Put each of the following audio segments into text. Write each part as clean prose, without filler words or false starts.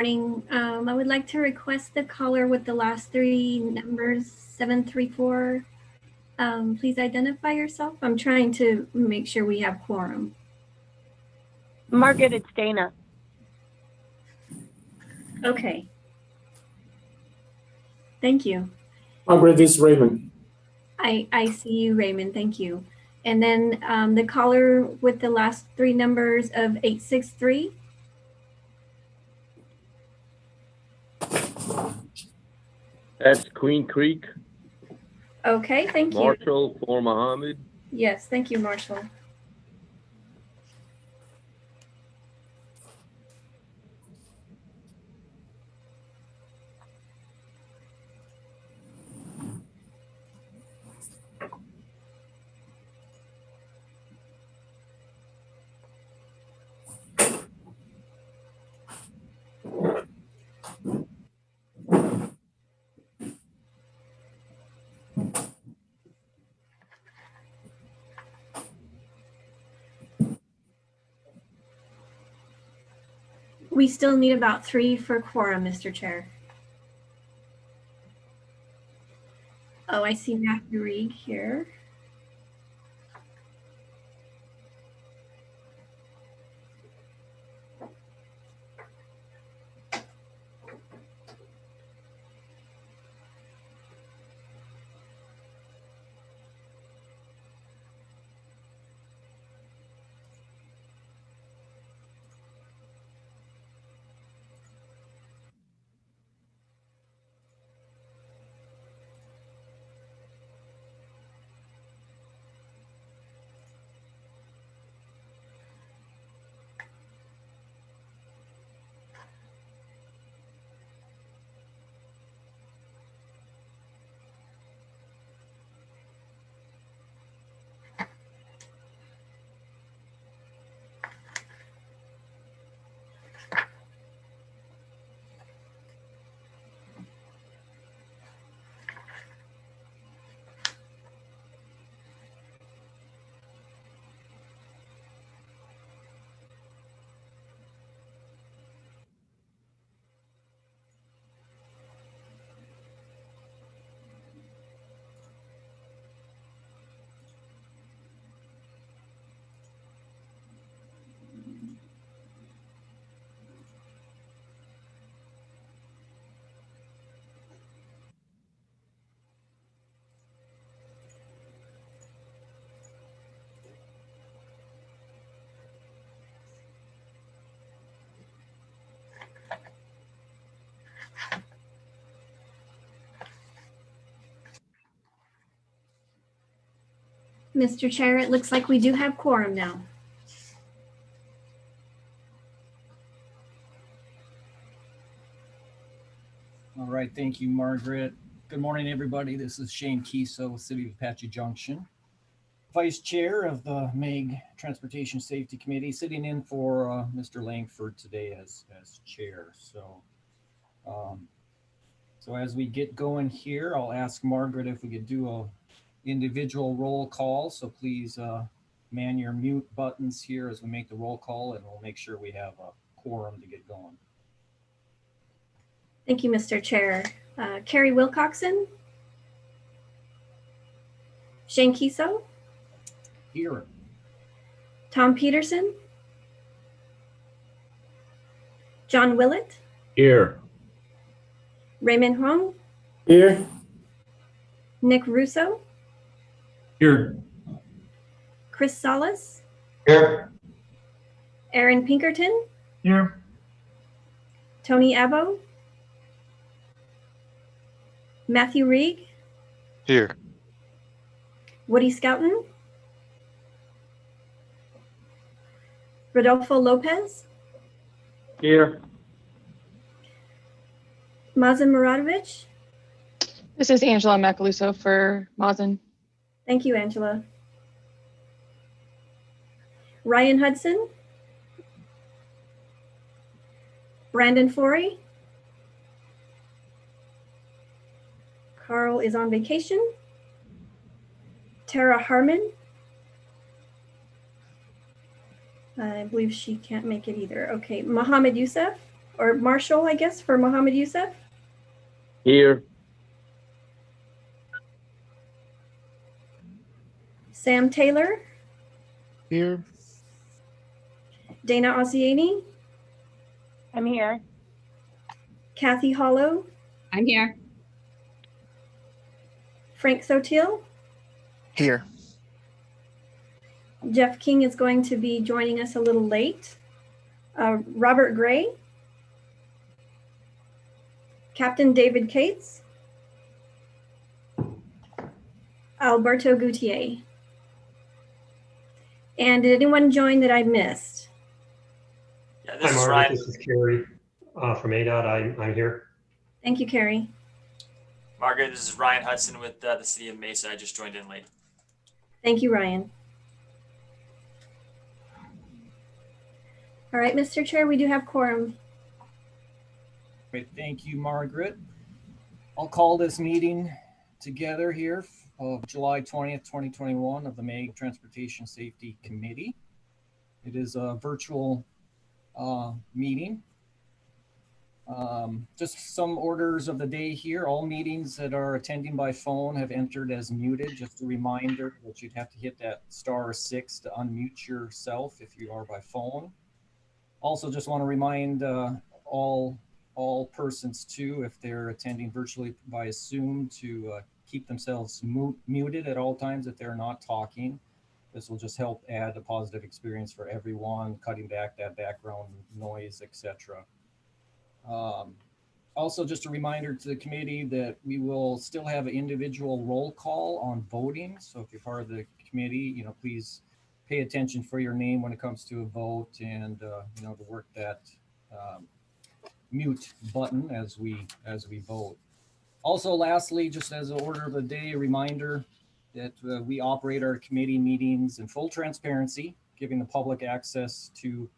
morning. I would like to request the caller with the last three numbers, 734. Please identify yourself. I'm trying to make sure we have quorum. Margaret, it's Dana. Okay. Thank you. Margaret, this is Raymond. I see you, Raymond. Thank you. And then the caller with the last three numbers of 863. That's Queen Creek. Okay, thank you. Marshall for Mohammed. Yes, thank you, Marshall. We still need about 3 for quorum, Mr. Chair. Oh, I see Matthew Reed here. Mr. Chair, it looks like we do have quorum now. All right, thank you, Margaret. Good morning, everybody. This is Shane Kiso with City of Apache Junction, Vice Chair of the MEG Transportation Safety Committee, sitting in for Mr. Langford today as Chair. So as we get going here, I'll ask Margaret if we could do a individual roll call. So please man your mute buttons here as we make the roll call, and we'll make sure we have a quorum to get going. Thank you, Mr. Chair. Carrie Wilcoxon. Shane Kiso. Here. Tom Peterson. John Willett. Here. Raymond Huang. Here. Nick Russo. Here. Chris Salas. Here. Aaron Pinkerton. Here. Tony Abbo. Matthew Reeg. Here. Woody Scouten. Rodolfo Lopez. Here. Mazen Muradovic. This is Angela Macaluso for Mazen. Thank you, Angela. Ryan Hudson. Brandon Forey. Carl is on vacation. Tara Harmon. I believe she can't make it either. Okay, Mohammed Youssef or Marshall, I guess, for Mohammed Youssef. Here. Sam Taylor, Here. Dana Ossiani, I'm here. Kathy Hollow, I'm here. Frank Sotil. Here. Jeff King is going to be joining us a little late. Robert Gray, Captain David Cates, Alberto Gutier. And did anyone join that I missed? Yeah, Hi, this is Margaret. Ryan. This is Kerry from ADOT. I'm here. Thank you, Carrie. Margaret, this is Ryan Hudson with the City of Mesa. I just joined in late. Thank you, Ryan. All right, Mr. Chair, we do have quorum. Great, thank you, Margaret. I'll call this meeting together here of July 20th, 2021 of the MAG Transportation Safety Committee. It is a virtual meeting. Just some orders of the day here. All meetings that are attending by phone have entered as muted. Just a reminder that you'd have to hit that *6 to unmute yourself if you are by phone. Also, just want to remind all persons too, if they're attending virtually by Zoom, to keep themselves muted at all times if they're not talking. This will just help add a positive experience for everyone, cutting back that background noise, etc. Also, just a reminder to the committee that we will still have an individual roll call on voting. So if you're part of the committee, please pay attention for your name when it comes to a vote, and to work that mute button as we vote. Also, lastly, just as an order of the day, a reminder that we operate our committee meetings in full transparency, giving the public access to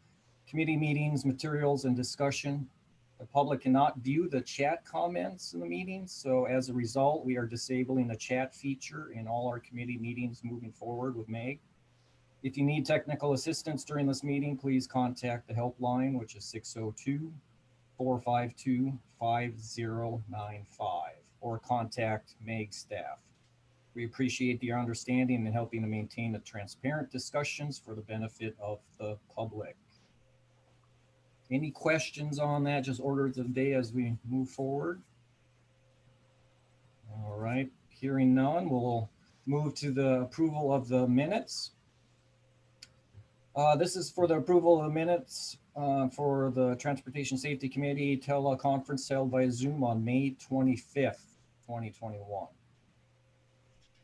committee meetings, materials, and discussion. The public cannot view the chat comments in the meetings, so as a result, we are disabling the chat feature in all our committee meetings moving forward with MAG. If you need technical assistance during this meeting, please contact the helpline, which is 602-452-5095, or contact MAG staff. We appreciate your understanding and helping to maintain the transparent discussions for the benefit of the public. Any questions on that? Just orders of the day as we move forward. All right, hearing none, we'll move to the approval of the minutes. This is for the approval of the minutes for the Transportation Safety Committee teleconference held by Zoom on May 25th, 2021.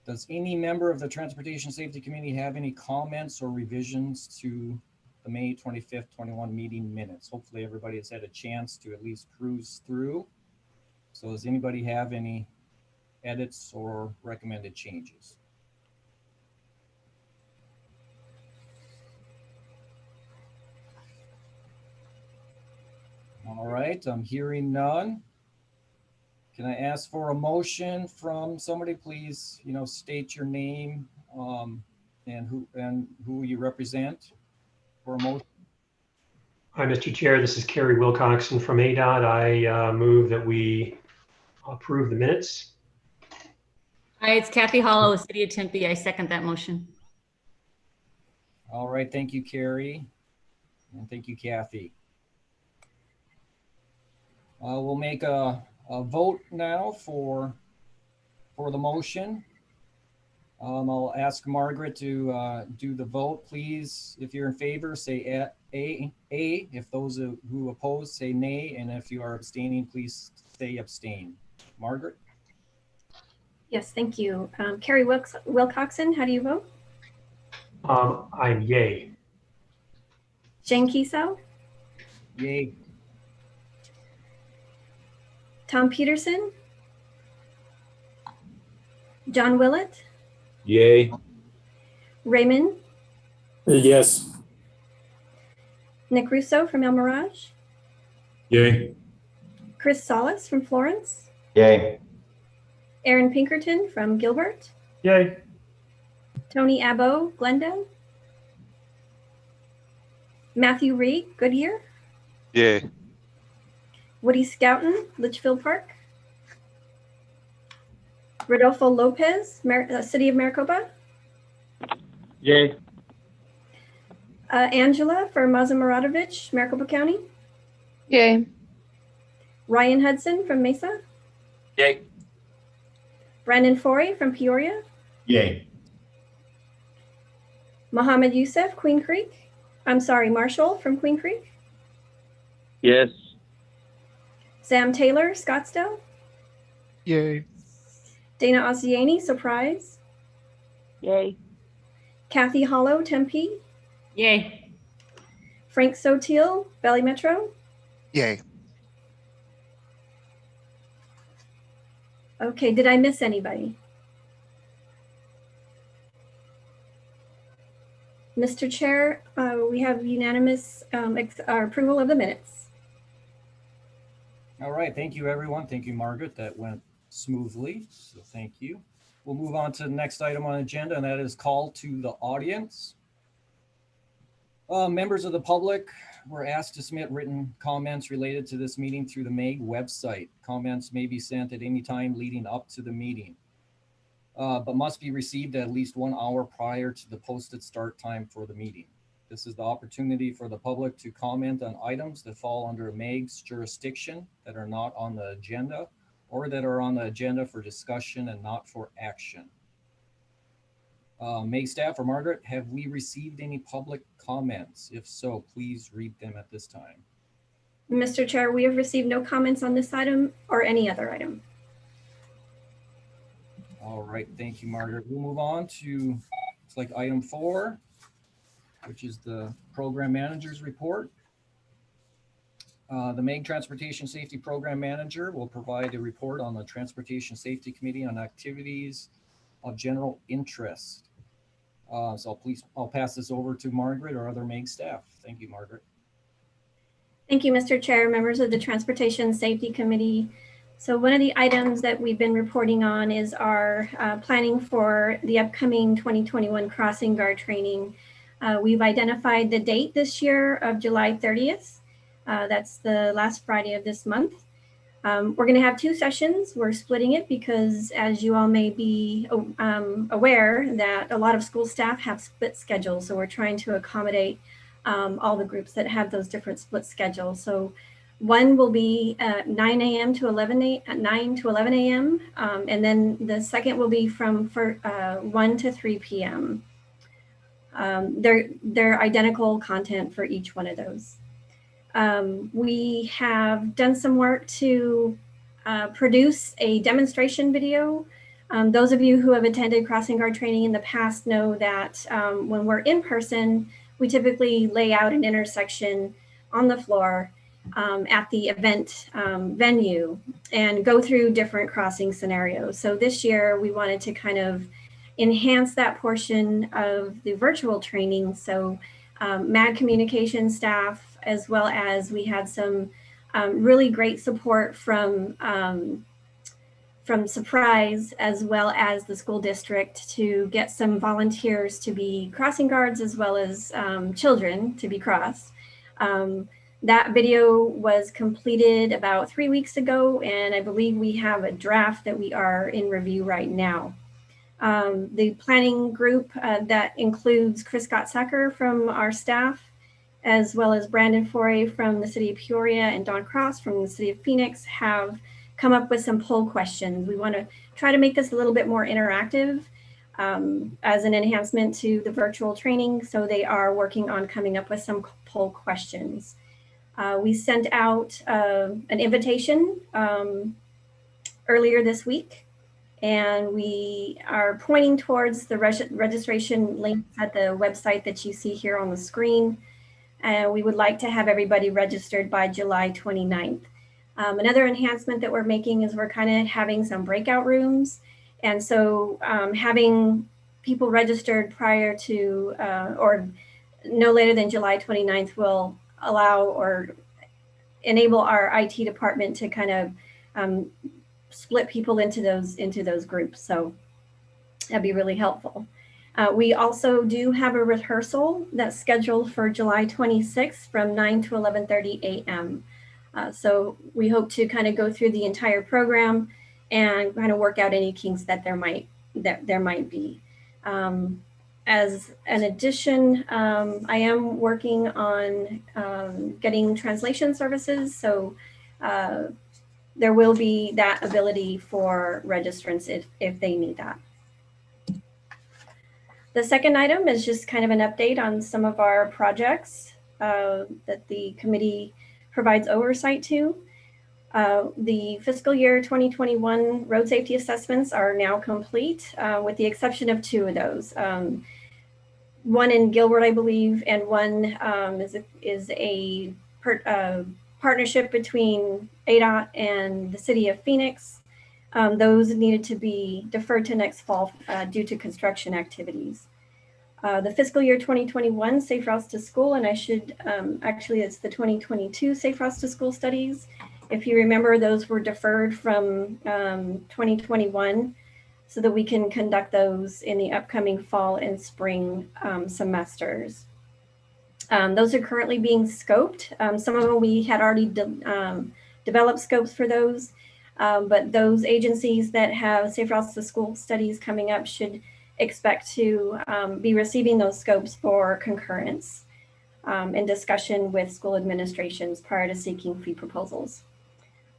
Does any member of the Transportation Safety Committee have any comments or revisions to the May 25th, 21 meeting minutes? Hopefully everybody has had a chance to at least cruise through. So does anybody have any edits or recommended changes? All right, I'm hearing none. Can I ask for a motion from somebody, please? State your name and who you represent for a motion. Hi, Mr. Chair. This is Kerry Wilcoxon from ADOT. I move that we approve the minutes. Hi, it's Kathy Hollow, City of Tempe. I second that motion. All right, thank you, Carrie, and thank you, Kathy. We'll make a vote now for the motion. I'll ask Margaret to do the vote, please. If you're in favor, say A. If those who oppose, say nay. And if you are abstaining, please say abstain. Margaret? Yes, thank you. Carrie Wilcoxon, how do you vote? I'm yay. Shane Kiesau? Yay. Tom Peterson? John Willett? Yay. Raymond? Yes. Nick Russo from El Mirage? Yay. Chris Salas from Florence? Yay. Aaron Pinkerton from Gilbert? Yay. Tony Abbo, Glendale? Matthew Reed, Goodyear? Yay. Woody Scouten, Litchfield Park. Rodolfo Lopez, City of Maricopa. Yay. Angela for Mazamoratovich, Maricopa County. Yay. Ryan Hudson from Mesa. Yay. Brandon Forey from Peoria. Yay. Mohammed Youssef, Queen Creek. I'm sorry, Marshall from Queen Creek. Yes. Sam Taylor, Scottsdale. Yay. Dana Ossiani, Surprise. Yay. Kathy Hollow, Tempe. Yay. Frank Sotil, Valley Metro. Yay. Okay, did I miss anybody? Mr. Chair, we have unanimous approval of the minutes. All right, thank you, everyone. Thank you, Margaret. That went smoothly, so thank you. We'll move on to the next item on the agenda, and that is call to the audience. Members of the public were asked to submit written comments related to this meeting through the MAG website. Comments may be sent at any time leading up to the meeting, but must be received at least 1 hour prior to the posted start time for the meeting. This is the opportunity for the public to comment on items that fall under MAG's jurisdiction that are not on the agenda or that are on the agenda for discussion and not for action. MAG staff or Margaret, have we received any public comments? If so, please read them at this time. Mr. Chair, we have received no comments on this item or any other item. All right, thank you, Margaret. We'll move on to, it's like item 4, which is the program manager's report. The MAG Transportation Safety Program Manager will provide a report on the Transportation Safety Committee on activities of general interest. So I'll pass this over to Margaret or other MAG staff. Thank you, Margaret. Thank you, Mr. Chair, members of the Transportation Safety Committee. So one of the items that we've been reporting on is our planning for the upcoming 2021 crossing guard training. We've identified the date this year of July 30th. That's the last Friday of this month. We're going to have 2 sessions. We're splitting it because, as you all may be aware, that a lot of school staff have split schedules. So we're trying to accommodate all the groups that have those different split schedules. So one will be 9 a.m. to 11 a.m. And then the second will be from 1 to 3 p.m. They're identical content for each one of those. We have done some work to produce a demonstration video. Those of you who have attended crossing guard training in the past know that when we're in person, we typically lay out an intersection on the floor at the event venue and go through different crossing scenarios. So this year we wanted to kind of enhance that portion of the virtual training. So MAG communication staff, as well as we had some really great support from Surprise, as well as the school district, to get some volunteers to be crossing guards, as well as children to be crossed. That video was completed about 3 weeks ago, and I believe we have a draft that we are in review right now. The planning group that includes Chris Gottsacker from our staff, as well as Brandon Forey from the city of Peoria and Don Cross from the city of Phoenix, have come up with some poll questions. We want to try to make this a little bit more interactive as an enhancement to the virtual training. So they are working on coming up with some poll questions. We sent out an invitation earlier this week, and we are pointing towards the registration link at the website that you see here on the screen. We would like to have everybody registered by July 29th. Another enhancement that we're making is we're kind of having some breakout rooms. And so having people registered prior to or no later than July 29th will allow or enable our IT department to kind of split people into those groups. So that'd be really helpful. We also do have a rehearsal that's scheduled for July 26th from 9 to 11:30 a.m. So we hope to kind of go through the entire program and kind of work out any kinks that there might be. As an addition, I am working on getting translation services. So there will be that ability for registrants if they need that. The second item is just kind of an update on some of our projects that the committee provides oversight to. The fiscal year 2021 road safety assessments are now complete, with the exception of 2 of those. One in Gilbert, I believe, and one is a partnership between ADOT and the city of Phoenix. Those needed to be deferred to next fall due to construction activities. The fiscal year 2021 Safe Routes to School, and I should actually, it's the 2022 Safe Routes to School studies. If you remember, those were deferred from 2021 so that we can conduct those in the upcoming fall and spring semesters. Those are currently being scoped. Some of them we had already developed scopes for those, but those agencies that have Safe Routes to School studies coming up should expect to be receiving those scopes for concurrence in discussion with school administrations prior to seeking fee proposals.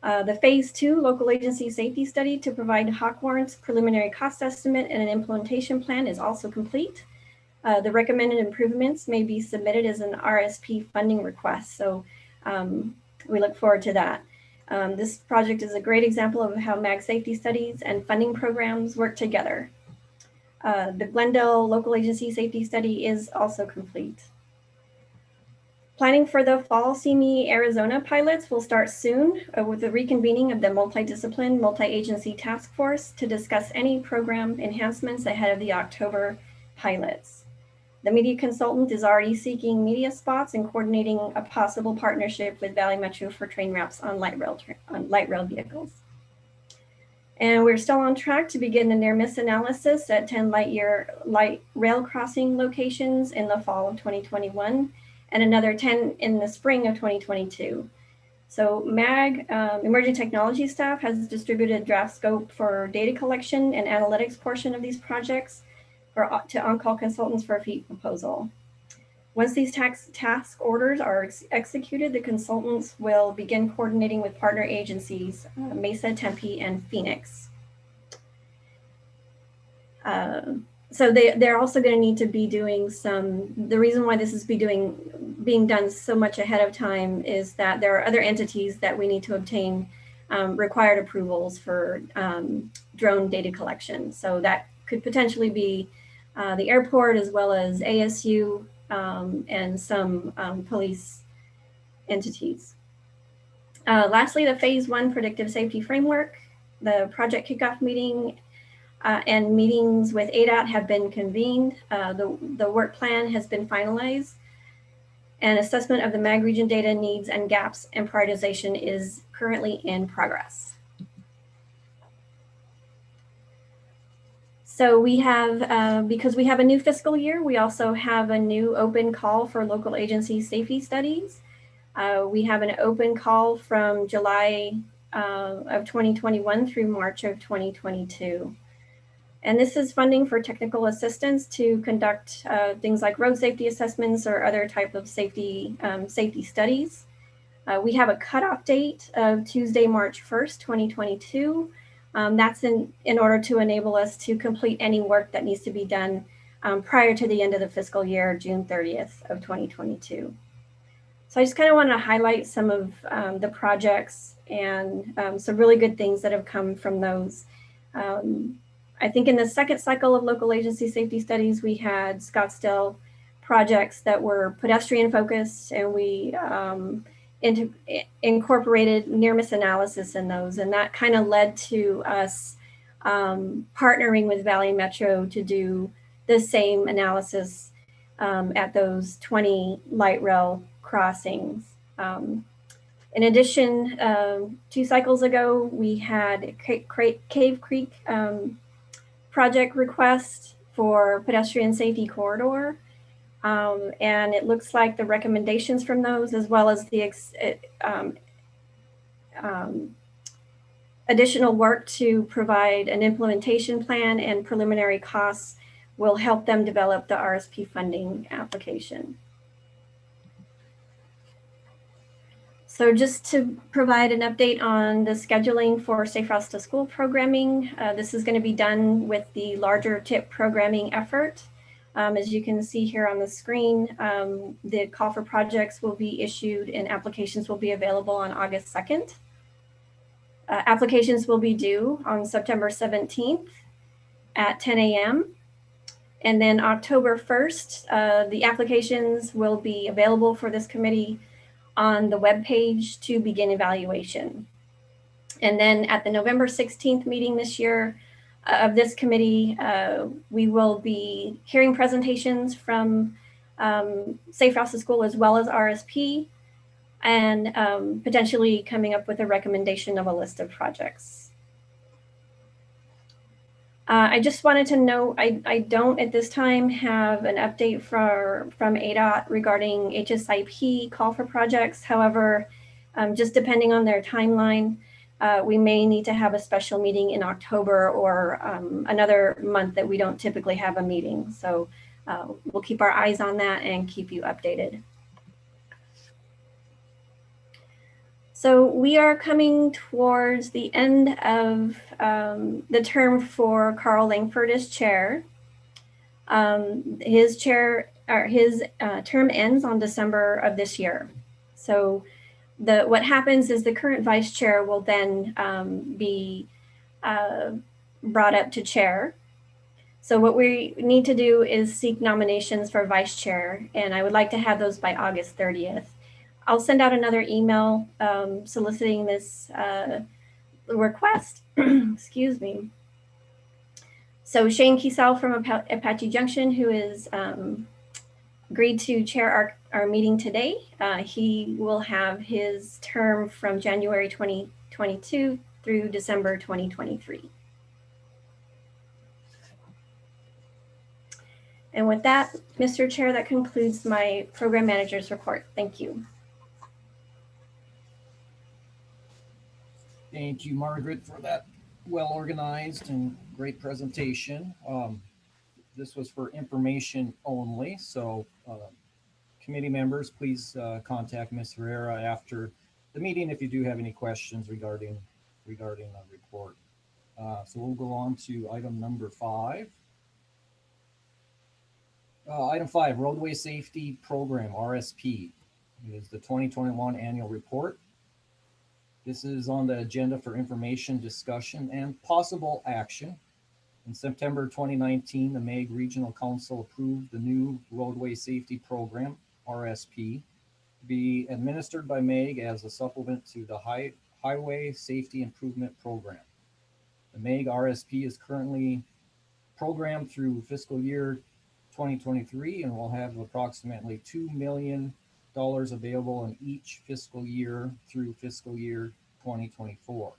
The phase 2 local agency safety study to provide Hawk warrants, preliminary cost estimate, and an implementation plan is also complete. The recommended improvements may be submitted as an RSP funding request. So we look forward to that. This project is a great example of how MAG safety studies and funding programs work together. The Glendale local agency safety study is also complete. Planning for the fall CME Arizona pilots will start soon with the reconvening of the multidiscipline, multi-agency task force to discuss any program enhancements ahead of the October pilots. The media consultant is already seeking media spots and coordinating a possible partnership with Valley Metro for train wraps on light rail vehicles. And we're still on track to begin the near miss analysis at 10 light rail crossing locations in the fall of 2021. And another 10 in the spring of 2022. So MAG, Emerging Technology staff, has distributed draft scope for data collection and analytics portion of these projects to on-call consultants for a fee proposal. Once these task orders are executed, the consultants will begin coordinating with partner agencies, Mesa, Tempe, and Phoenix. So they're also going to need to be doing the reason why this is being done so much ahead of time is that there are other entities that we need to obtain required approvals for drone data collection. So that could potentially be the airport as well as ASU and some police entities. Lastly, the phase 1 predictive safety framework, the project kickoff meeting and meetings with ADOT have been convened. The work plan has been finalized, and assessment of the MAG region data needs and gaps and prioritization is currently in progress. So we have, because we have a new fiscal year, we also have a new open call for local agency safety studies. We have an open call from July of 2021 through March of 2022. And this is funding for technical assistance to conduct things like road safety assessments or other type of safety studies. We have a cutoff date of Tuesday, March 1st, 2022. That's in order to enable us to complete any work that needs to be done prior to the end of the fiscal year, June 30th of 2022. So I just kind of want to highlight some of the projects and some really good things that have come from those. I think in the second cycle of local agency safety studies, we had Scottsdale projects that were pedestrian focused, and we incorporated near miss analysis in those. And that kind of led to us partnering with Valley Metro to do the same analysis at those 20 light rail crossings. In addition, 2 cycles ago, we had Cave Creek project request for pedestrian safety corridor. And it looks like the recommendations from those, as well as the additional work to provide an implementation plan and preliminary costs will help them develop the RSP funding application. So just to provide an update on the scheduling for Safe Routes to School programming, this is going to be done with the larger TIP programming effort. As you can see here on the screen, the call for projects will be issued and applications will be available on August 2nd. Applications will be due on September 17th at 10 a.m. And then October 1st, the applications will be available for this committee on the webpage to begin evaluation. And then at the November 16th meeting this year of this committee, we will be hearing presentations from Safe Routes to School as well as RSP, and potentially coming up with a recommendation of a list of projects. I just wanted to note, I don't at this time have an update from ADOT regarding HSIP call for projects. However, just depending on their timeline, we may need to have a special meeting in October or another month that we don't typically have a meeting. So we'll keep our eyes on that and keep you updated. So we are coming towards the end of the term for Carl Langford as chair. His term ends on December of this year. So what happens is the current vice chair will then be brought up to chair. So what we need to do is seek nominations for vice chair, and I would like to have those by August 30th. I'll send out another email soliciting this request. Excuse me. So Shane Kiesel from Apache Junction, who is agreed to chair our meeting today, he will have his term from January 2022 through December 2023. And with that, Mr. Chair, that concludes my program manager's report. Thank you. Thank you, Margaret, for that well-organized and great presentation. This was for information only, so committee members, please contact Ms. Herrera after the meeting if you do have any questions regarding the report. So we'll go on to item number 5. Item 5, Roadway Safety Program, RSP. It is the 2021 annual report. This is on the agenda for information, discussion, and possible action. In September 2019, the Meg Regional Council approved the new Roadway Safety Program, RSP, to be administered by Meg as a supplement to the Highway Safety Improvement Program. The Meg RSP is currently programmed through fiscal year 2023 and will have approximately $2 million available in each fiscal year through fiscal year 2024.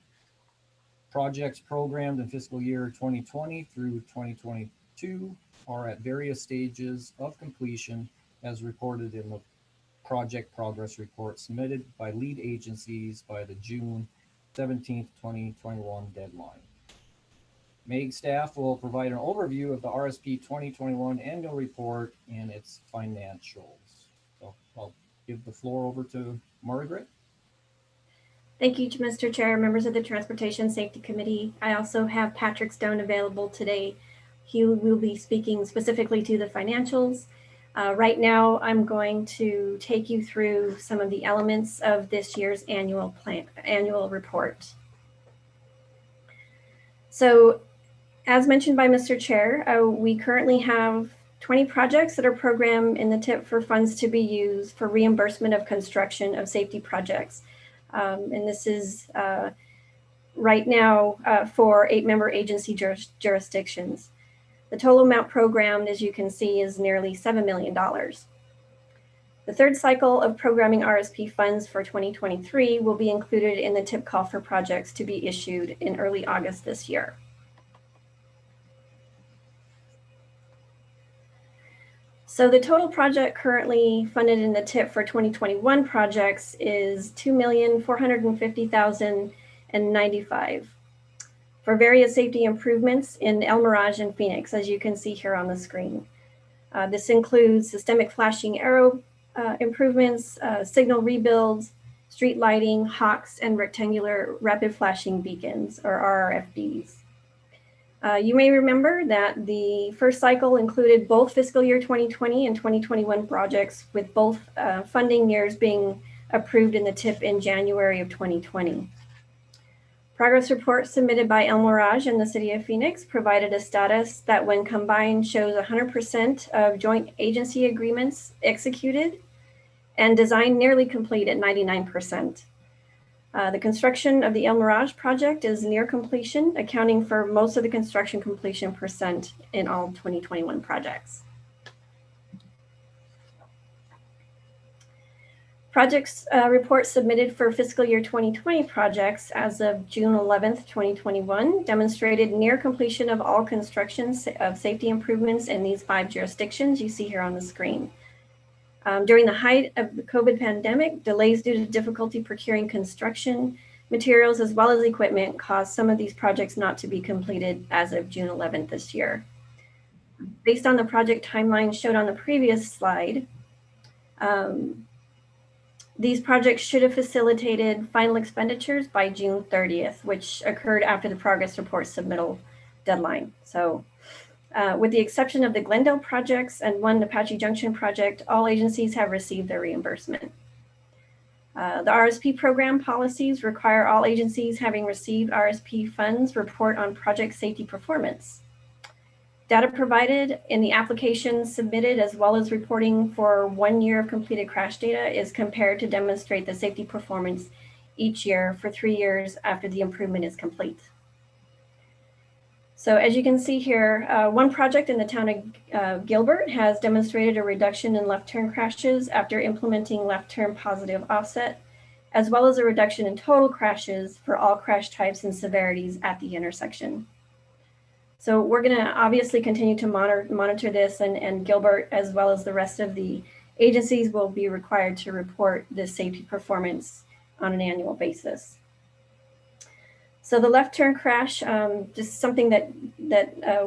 Projects programmed in fiscal year 2020 through 2022 are at various stages of completion as reported in the project progress report submitted by lead agencies by the June 17th, 2021 deadline. MEG staff will provide an overview of the RSP 2021 annual report and its financials. So I'll give the floor over to Margaret. Thank you, Mr. Chair, members of the Transportation Safety Committee. I also have Patrick Stone available today. He will be speaking specifically to the financials. Right now, I'm going to take you through some of the elements of this year's annual report. So, as mentioned by Mr. Chair, we currently have 20 projects that are programmed in the TIP for funds to be used for reimbursement of construction of safety projects. And this is right now for 8-member agency jurisdictions. The total amount programmed, as you can see, is nearly $7 million. The third cycle of programming RSP funds for 2023 will be included in the TIP call for projects to be issued in early August this year. So the total project currently funded in the TIP for 2021 projects is $2,450,095 for various safety improvements in El Mirage and Phoenix, as you can see here on the screen. This includes systemic flashing arrow improvements, signal rebuilds, street lighting, HOCs, and rectangular rapid flashing beacons, or RRFBs. You may remember that the first cycle included both fiscal year 2020 and 2021 projects, with both funding years being approved in the TIP in January of 2020. Progress report submitted by El Mirage and the City of Phoenix provided a status that when combined shows 100% of joint agency agreements executed and design nearly complete at 99%. The construction of the El Mirage project is near completion, accounting for most of the construction completion percent in all 2021 projects. Projects reports submitted for fiscal year 2020 projects as of June 11th, 2021 demonstrated near completion of all construction of safety improvements in these 5 jurisdictions you see here on the screen. During the height of the COVID pandemic, delays due to difficulty procuring construction materials as well as equipment caused some of these projects not to be completed as of June 11th this year. Based on the project timeline showed on the previous slide, these projects should have facilitated final expenditures by June 30th, which occurred after the progress report submittal deadline. So with the exception of the Glendale projects and one Apache Junction project, all agencies have received their reimbursement. The RSP program policies require all agencies having received RSP funds report on project safety performance. Data provided in the application submitted, as well as reporting for 1 year of completed crash data, is compared to demonstrate the safety performance each year for 3 years after the improvement is complete. So as you can see here, one project in the town of Gilbert has demonstrated a reduction in left turn crashes after implementing left turn positive offset, as well as a reduction in total crashes for all crash types and severities at the intersection. So we're going to obviously continue to monitor this, and Gilbert, as well as the rest of the agencies, will be required to report this safety performance on an annual basis. So the left turn crash, just something that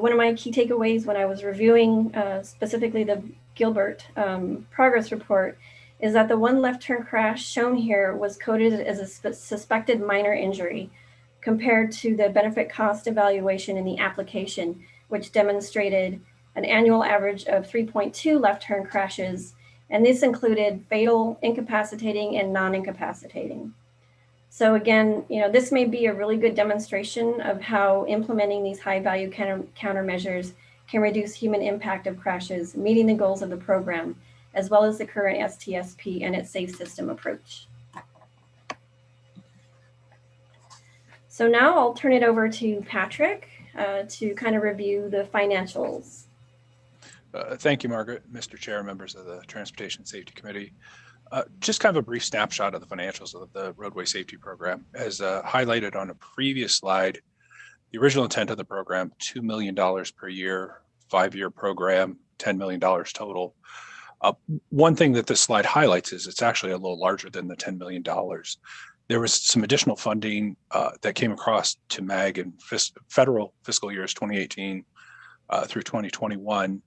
one of my key takeaways when I was reviewing specifically the Gilbert progress report is that the one left turn crash shown here was coded as a suspected minor injury, compared to the benefit cost evaluation in the application, which demonstrated an annual average of 3.2 left turn crashes. And this included fatal, incapacitating, and non-incapacitating. So again, this may be a really good demonstration of how implementing these high value countermeasures can reduce human impact of crashes, meeting the goals of the program, as well as the current STSP and its safe system approach. So now I'll turn it over to Patrick to kind of review the financials. Thank you, Margaret, Mr. Chair, members of the Transportation Safety Committee. Just kind of a brief snapshot of the financials of the roadway safety program. As highlighted on a previous slide, the original intent of the program, $2 million per year, 5-year program, $10 million total. One thing that this slide highlights is it's actually a little larger than the $10 million. There was some additional funding that came across to MAG in federal fiscal years 2018 through 2021.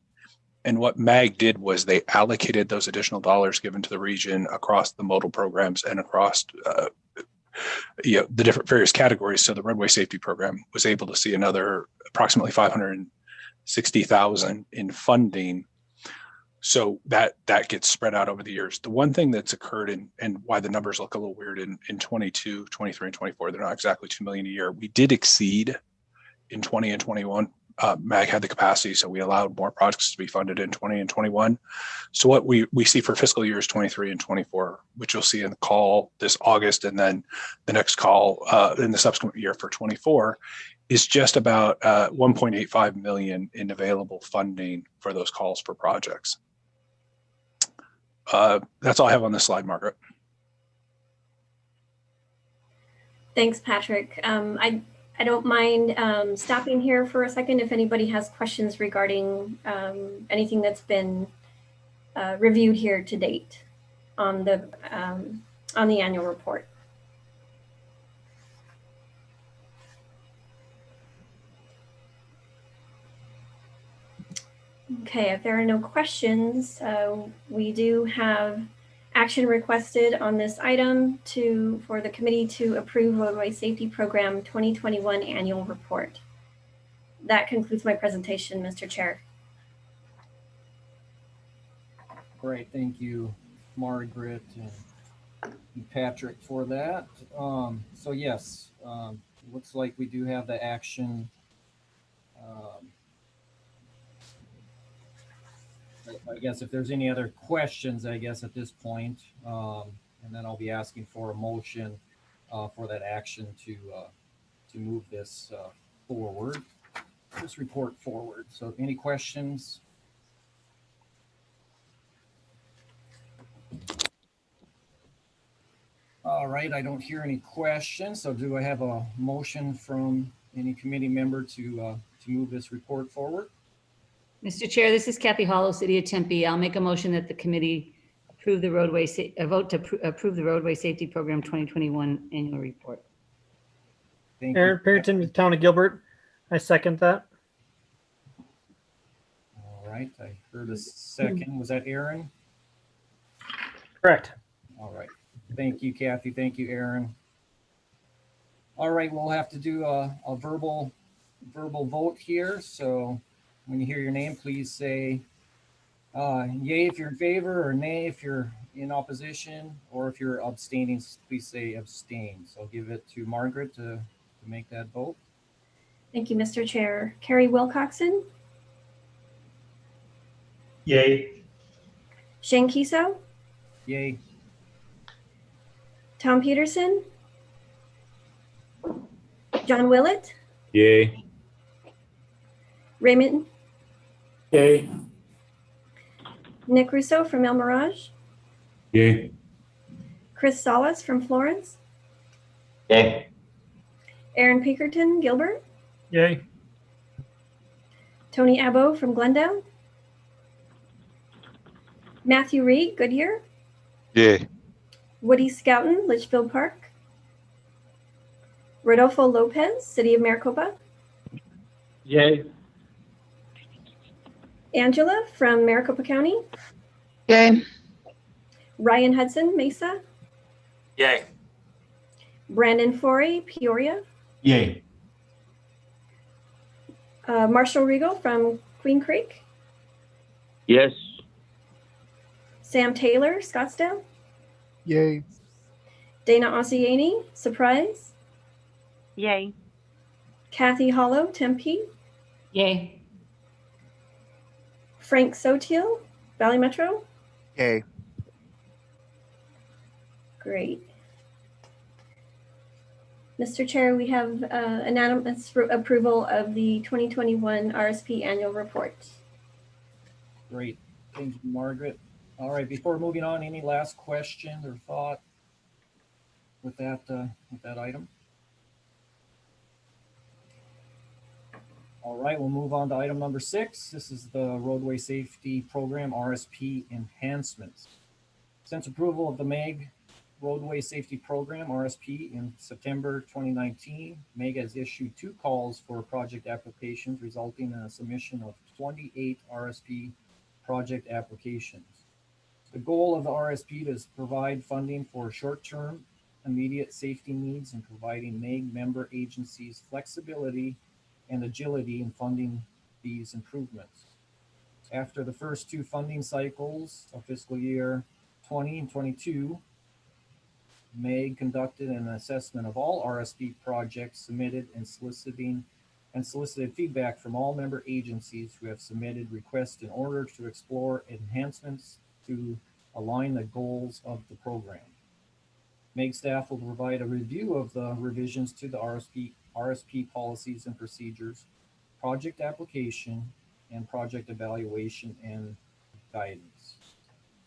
And what MAG did was they allocated those additional dollars given to the region across the modal programs and across the different various categories. So the roadway safety program was able to see another approximately $560,000 in funding. So that gets spread out over the years. The one thing that's occurred and why the numbers look a little weird in 22, 23, and 24, they're not exactly 2 million a year. We did exceed in 20 and 21. MAG had the capacity, so we allowed more projects to be funded in 20 and 21. So what we see for fiscal years 23 and 24, which you'll see in the call this August, and then the next call in the subsequent year for 24, is just about 1.85 million in available funding for those calls for projects. That's all I have on this slide, Margaret. Thanks, Patrick. I don't mind stopping here for a second if anybody has questions regarding anything that's been reviewed here to date on the annual report. Okay, if there are no questions, we do have action requested on this item for the committee to approve Roadway Safety Program 2021 annual report. That concludes my presentation, Mr. Chair. Great, thank you, Margaret and Patrick, for that. So yes, looks like we do have the action. I guess if there's any other questions, I guess at this point, and then I'll be asking for a motion for that action to move this forward, this report forward. So any questions? All right, I don't hear any questions. So do I have a motion from any committee member to move this report forward? Mr. Chair, this is Kathy Hollow, City of Tempe. I'll make a motion that the committee approve the vote to approve the Roadway Safety Program 2021 annual report. Thank Aaron you. Parrington, Town of Gilbert. I second that. All right, I heard a second. Was that Aaron? Correct. All right. Thank you, Kathy. Thank you, Aaron. All right, we'll have to do a verbal vote here. So when you hear your name, please say yay if you're in favor, or nay if you're in opposition, or if you're abstaining, please say abstain. So I'll give it to Margaret to make that vote. Thank you, Mr. Chair. Carrie Wilcoxon, Yay. Shane Kiso, Yay. Tom Peterson, John Willett, Yay. Raymond, Yay. Nick Russo from El Mirage, Yay. Chris Salas from Florence, Yay. Aaron Pinkerton, Gilbert, Yay. Tony Abbo from Glendale, Matthew Reed, Goodyear, Yay. Woody Scouten, Litchfield Park, Rodolfo Lopez, City of Maricopa, Yay. Angela from Maricopa County, Yay. Ryan Hudson, Mesa, Yay. Brandon Forey, Peoria, Yay. Marshall Regal from Queen Creek, Yes. Sam Taylor, Scottsdale, Yay. Dana Ossiani, Surprise, Yay. Kathy Hollow, Tempe, Yay. Frank Sotil, Valley Metro. Yay. Great. Mr. Chair, we have unanimous approval of the 2021 RSP annual report. Great. Thank you, Margaret. All right, before moving on, any last question or thought with that item? All right, we'll move on to item number 6. This is the Roadway Safety Program RSP enhancements. Since approval of the MEG Roadway Safety Program RSP in September 2019, MEG has issued 2 calls for project applications, resulting in a submission of 28 RSP project applications. The goal of the RSP is to provide funding for short-term immediate safety needs and providing MEG member agencies flexibility and agility in funding these improvements. After the first 2 funding cycles of fiscal year 20 and 22, MEG conducted an assessment of all RSP projects submitted and solicited feedback from all member agencies who have submitted requests in order to explore enhancements to align the goals of the program. MEG staff will provide a review of the revisions to the RSP policies and procedures, project application, and project evaluation and guidance.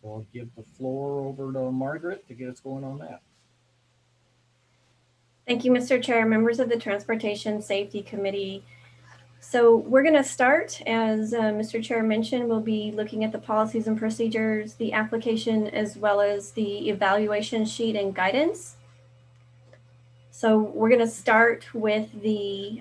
So I'll give the floor over to Margaret to get us going on that. Thank you, Mr. Chair. Members of the Transportation Safety Committee, So we're going to start, as Mr. Chair mentioned, we'll be looking at the policies and procedures, the application, as well as the evaluation sheet and guidance. So we're going to start with the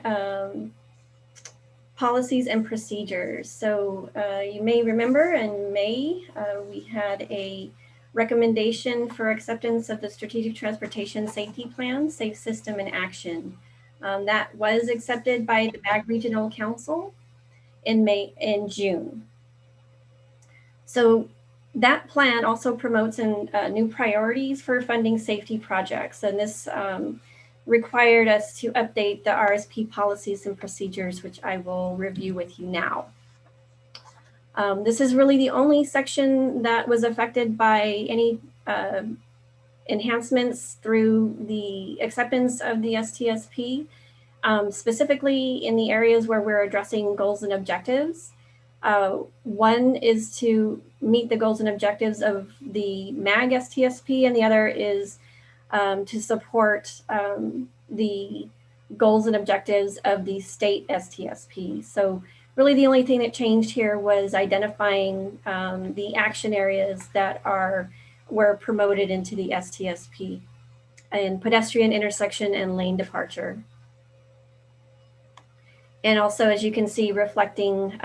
policies and procedures. So you may remember in May, we had a recommendation for acceptance of the Strategic Transportation Safety Plan, Safe System in Action. That was accepted by the BAG Regional Council in June. So that plan also promotes new priorities for funding safety projects. And this required us to update the RSP policies and procedures, which I will review with you now. This is really the only section that was affected by any enhancements through the acceptance of the STSP, specifically in the areas where we're addressing goals and objectives. One is to meet the goals and objectives of the MAG STSP, and the other is to support the goals and objectives of the state STSP. So really the only thing that changed here was identifying the action areas that were promoted into the STSP and pedestrian intersection and lane departure. And also, as you can see, reflecting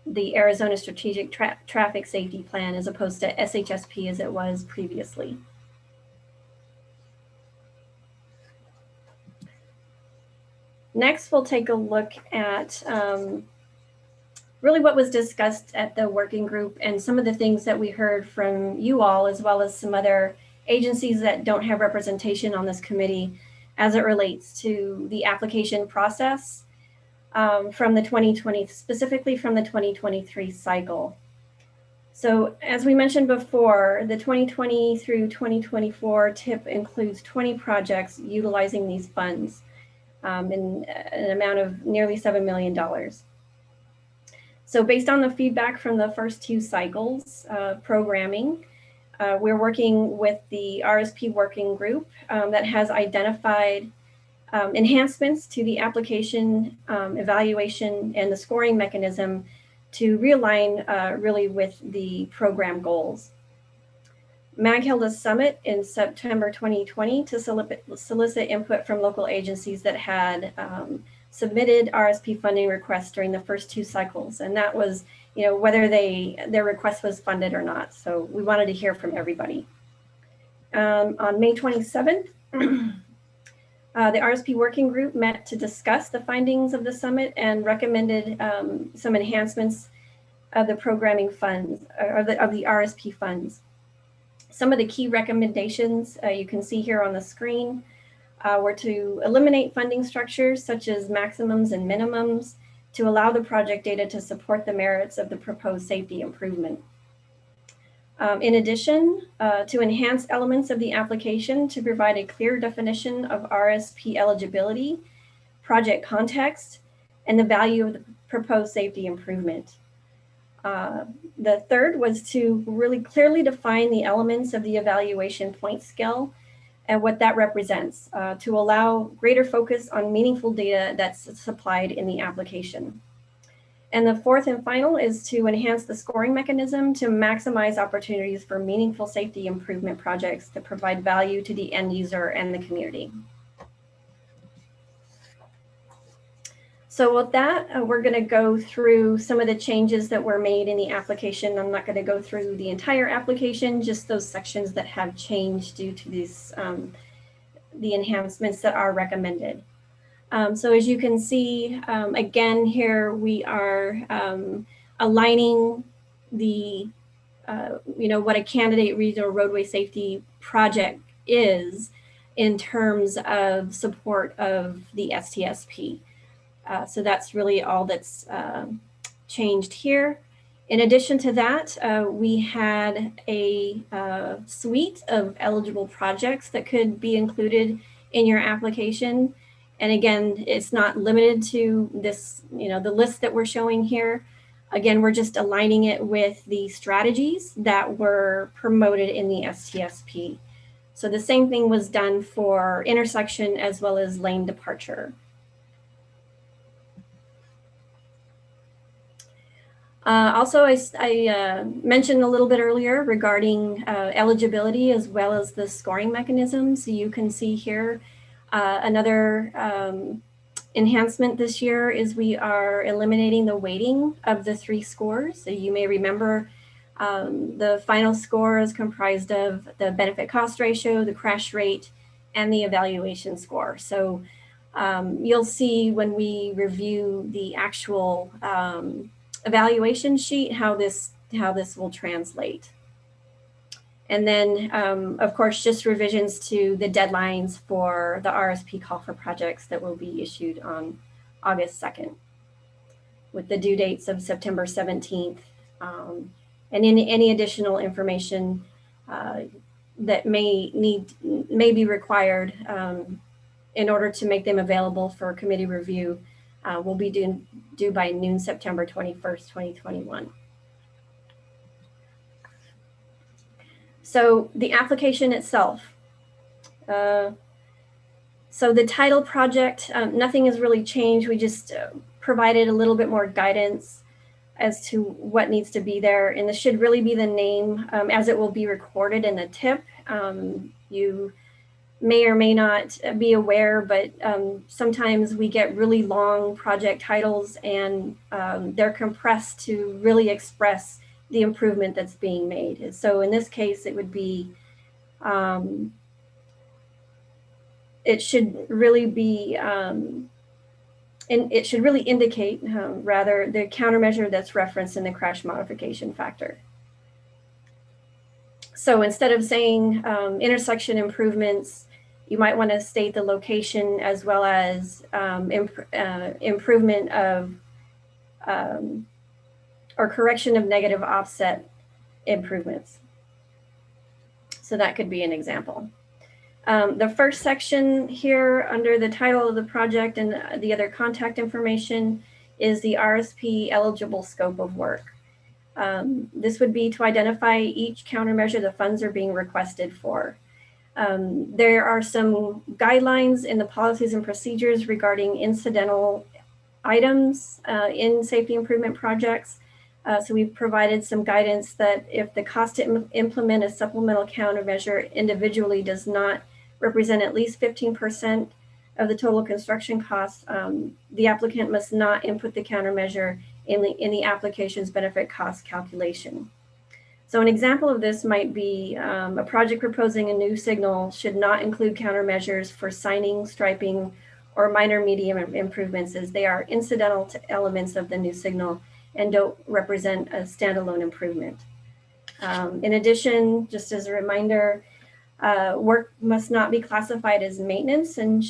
the Arizona Strategic Traffic Safety Plan as opposed to SHSP as it was previously. Next, we'll take a look at really what was discussed at the working group and some of the things that we heard from you all, as well as some other agencies that don't have representation on this committee as it relates to the application process from the 2020, specifically from the 2023 cycle. So as we mentioned before, the 2020 through 2024 TIP includes 20 projects utilizing these funds in an amount of nearly $7 million. So based on the feedback from the first two cycles programming, we're working with the RSP working group that has identified enhancements to the application, evaluation, and the scoring mechanism to realign really with the program goals. MAG held a summit in September 2020 to solicit input from local agencies that had submitted RSP funding requests during the first two cycles. And that was, whether their request was funded or not. So we wanted to hear from everybody. On May 27th, the RSP working group met to discuss the findings of the summit and recommended some enhancements of the programming funds, or of the RSP funds. Some of the key recommendations you can see here on the screen were to eliminate funding structures such as maximums and minimums to allow the project data to support the merits of the proposed safety improvement. In addition, to enhance elements of the application to provide a clear definition of RSP eligibility, project context, and the value of the proposed safety improvement. The third was to really clearly define the elements of the evaluation point scale and what that represents to allow greater focus on meaningful data that's supplied in the application. And the fourth and final is to enhance the scoring mechanism to maximize opportunities for meaningful safety improvement projects that provide value to the end user and the community. So with that, we're going to go through some of the changes that were made in the application. I'm not going to go through the entire application, just those sections that have changed due to these, the enhancements that are recommended. So as you can see, again, here we are aligning the, what a candidate regional roadway safety project is in terms of support of the STSP. So that's really all that's changed here. In addition to that, we had a suite of eligible projects that could be included in your application. And again, it's not limited to this, the list that we're showing here. Again, we're just aligning it with the strategies that were promoted in the STSP. So the same thing was done for intersection as well as lane departure. Also, I mentioned a little bit earlier regarding eligibility as well as the scoring mechanisms. You can see here another enhancement this year is we are eliminating the weighting of the 3 scores. So you may remember the final score is comprised of the benefit cost ratio, the crash rate, and the evaluation score. So you'll see when we review the actual evaluation sheet how this will translate. And then, of course, just revisions to the deadlines for the RSP call for projects that will be issued on August 2nd, with the due dates of September 17th, and any additional information that may be required in order to make them available for committee review will be due by noon September 21st, 2021. So the application itself. So the title project, nothing has really changed. We just provided a little bit more guidance as to what needs to be there. And this should really be the name as it will be recorded in the tip. You may or may not be aware, but sometimes we get really long project titles and they're compressed to really express the improvement that's being made. So in this case, it would be, it should really be, and it should really indicate rather the countermeasure that's referenced in the crash modification factor. So instead of saying intersection improvements, you might want to state the location as well as improvement of or correction of negative offset improvements. So that could be an example. The first section here under the title of the project and the other contact information is the RSP eligible scope of work. This would be to identify each countermeasure the funds are being requested for. There are some guidelines in the policies and procedures regarding incidental items in safety improvement projects. So we've provided some guidance that if the cost to implement a supplemental countermeasure individually does not represent at least 15% of the total construction costs, the applicant must not input the countermeasure in the application's benefit cost calculation. So an example of this might be a project proposing a new signal should not include countermeasures for signing, striping, or minor medium improvements, as they are incidental to elements of the new signal and don't represent a standalone improvement. In addition, just as a reminder, work must not be classified as maintenance and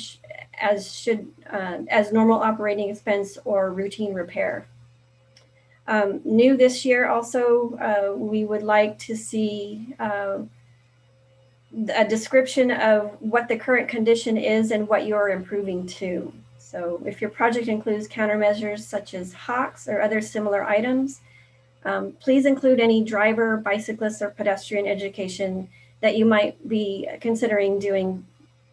as normal operating expense or routine repair. New this year also, we would like to see a description of what the current condition is and what you're improving to. So if your project includes countermeasures such as hawks or other similar items, please include any driver, bicyclist, or pedestrian education that you might be considering doing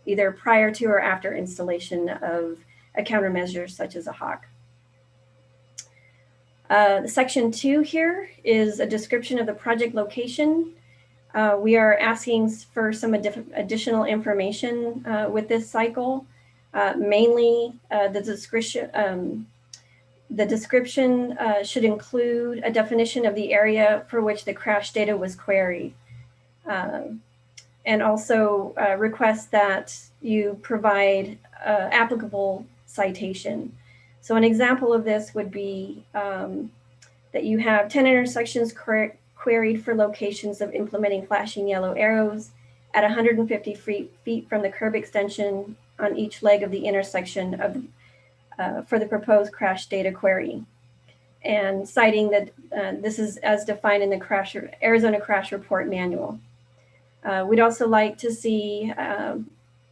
either prior to or after installation of a countermeasure such as a hawk. Section 2 here is a description of the project location. We are asking for some additional information with this cycle. Mainly the description should include a definition of the area for which the crash data was queried. And also request that you provide applicable citation. So an example of this would be that you have 10 intersections queried for locations of implementing flashing yellow arrows at 150 feet from the curb extension on each leg of the intersection of for the proposed crash data query. And citing that this is as defined in the Arizona Crash Report Manual. We'd also like to see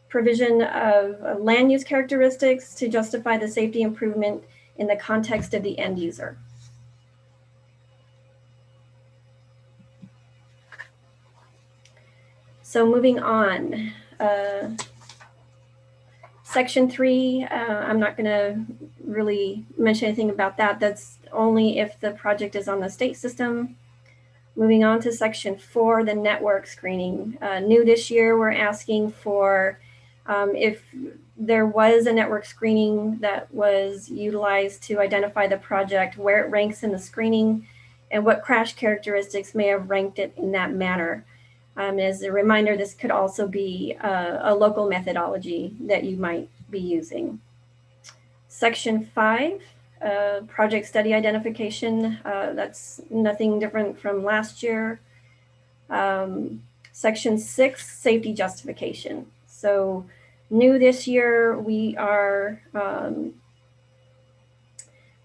provision of land use characteristics to justify the safety improvement in the context of the end user. So moving on. Section 3, I'm not going to really mention anything about that. That's only if the project is on the state system. Moving on to Section 4, the network screening. New this year, we're asking for if there was a network screening that was utilized to identify the project, where it ranks in the screening, and what crash characteristics may have ranked it in that manner. As a reminder, this could also be a local methodology that you might be using. Section 5, project study identification. That's nothing different from last year. Section 6, safety justification. So new this year, we are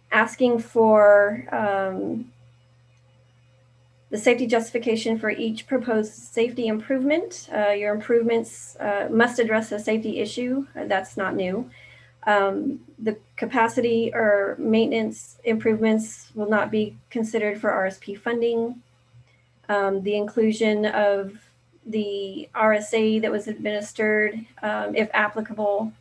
asking for the safety justification for each proposed safety improvement. Your improvements must address a safety issue. That's not new. The capacity or maintenance improvements will not be considered for RSP funding. The inclusion of the RSA that was administered, if applicable.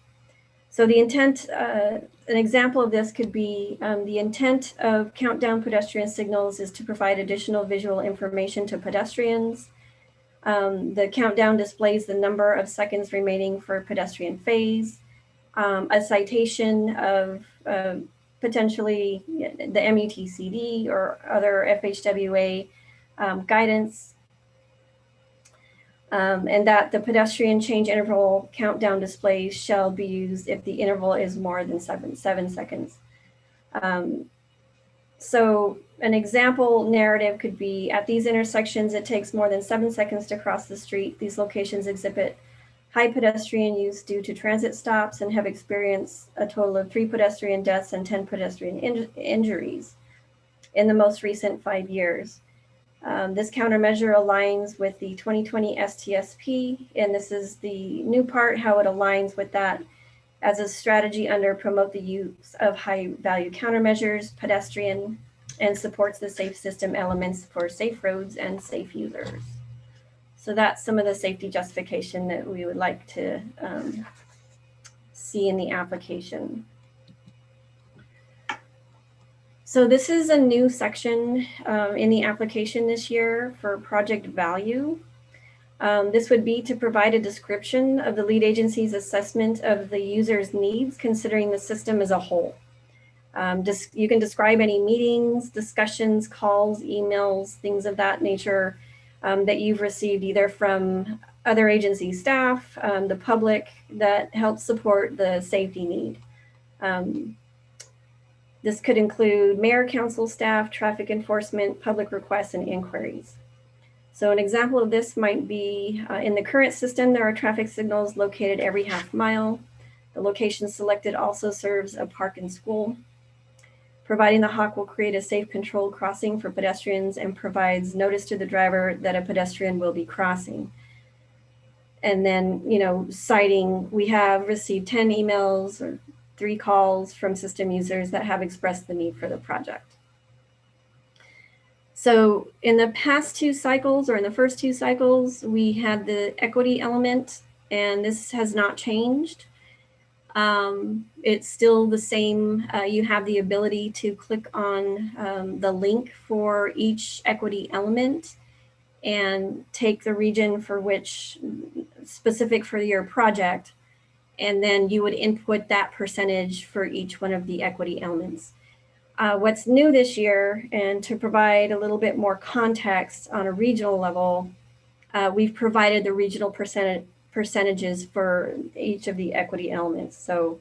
So the intent, an example of this could be the intent of countdown pedestrian signals is to provide additional visual information to pedestrians. The countdown displays the number of seconds remaining for pedestrian phase, a citation of potentially the MUTCD or other FHWA guidance, and that the pedestrian change interval countdown displays shall be used if the interval is more than 7 seconds. So an example narrative could be, at these intersections, it takes more than 7 seconds to cross the street. These locations exhibit high pedestrian use due to transit stops and have experienced a total of 3 pedestrian deaths and 10 pedestrian injuries in the most recent 5 years. This countermeasure aligns with the 2020 STSP, and this is the new part, how it aligns with that as a strategy under promote the use of high value countermeasures, pedestrian, and supports the safe system elements for safe roads and safe users. So that's some of the safety justification that we would like to see in the application. So this is a new section in the application this year for project value. This would be to provide a description of the lead agency's assessment of the user's needs, considering the system as a whole. You can describe any meetings, discussions, calls, emails, things of that nature that you've received either from other agency staff, the public that helps support the safety need. This could include mayor, council staff, traffic enforcement, public requests, and inquiries. So an example of this might be in the current system, there are traffic signals located every half mile. The location selected also serves a park and school. Providing the hawk will create a safe controlled crossing for pedestrians and provides notice to the driver that a pedestrian will be crossing. And then, citing, we have received 10 emails or 3 calls from system users that have expressed the need for the project. So in the past 2 cycles, or in the first 2 cycles, we had the equity element, and this has not changed. It's still the same. You have the ability to click on the link for each equity element and take the region for which specific for your project, and then you would input that percentage for each one of the equity elements. What's new this year, and to provide a little bit more context on a regional level, we've provided the regional percentages for each of the equity elements. So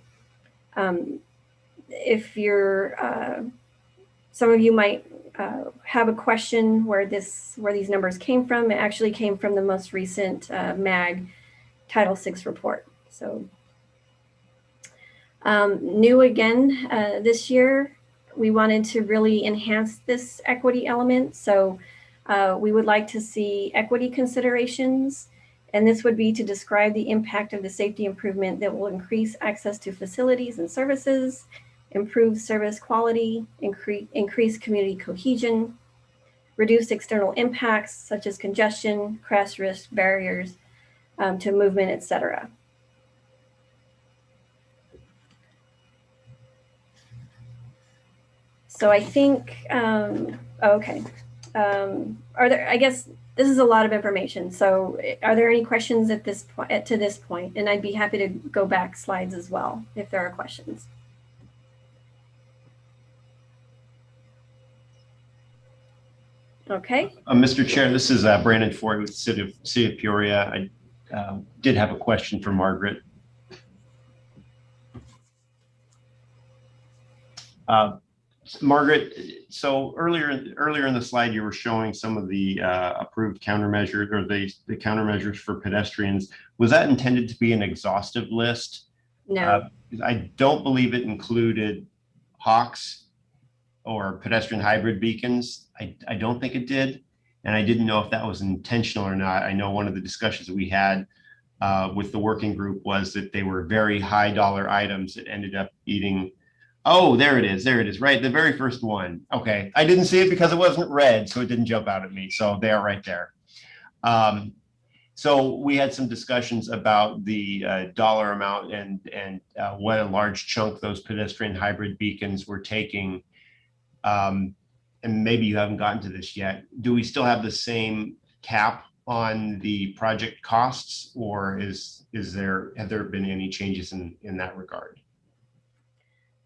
if you're, some of you might have a question where these numbers came from. It actually came from the most recent MAG Title VI report. So new again this year, we wanted to really enhance this equity element. So we would like to see equity considerations, and this would be to describe the impact of the safety improvement that will increase access to facilities and services, improve service quality, increase community cohesion, reduce external impacts such as congestion, crash risk, barriers to movement, etc. So I think, okay. Are there, I guess this is a lot of information. So are there any questions at this point, to this point? And I'd be happy to go back slides as well, if there are questions. Okay. Mr. Chair, this is Brandon Ford with the City of Peoria. I did have a question for Margaret. Margaret, so earlier in the slide, you were showing some of the approved countermeasures or the countermeasures for pedestrians. Was that intended to be an exhaustive list? No. I don't believe it included hawks or pedestrian hybrid beacons. I don't think it did. And I didn't know if that was intentional or not. I know one of the discussions that we had with the working group was that they were very high dollar items that ended up eating. Oh, there it is. There it is. Right. The very first one. Okay. I didn't see it because it wasn't red, so it didn't jump out at me. So they are right there. So we had some discussions about the dollar amount and what a large chunk those pedestrian hybrid beacons were taking. And maybe you haven't gotten to this yet. Do we still have the same cap on the project costs, or have there been any changes in that regard?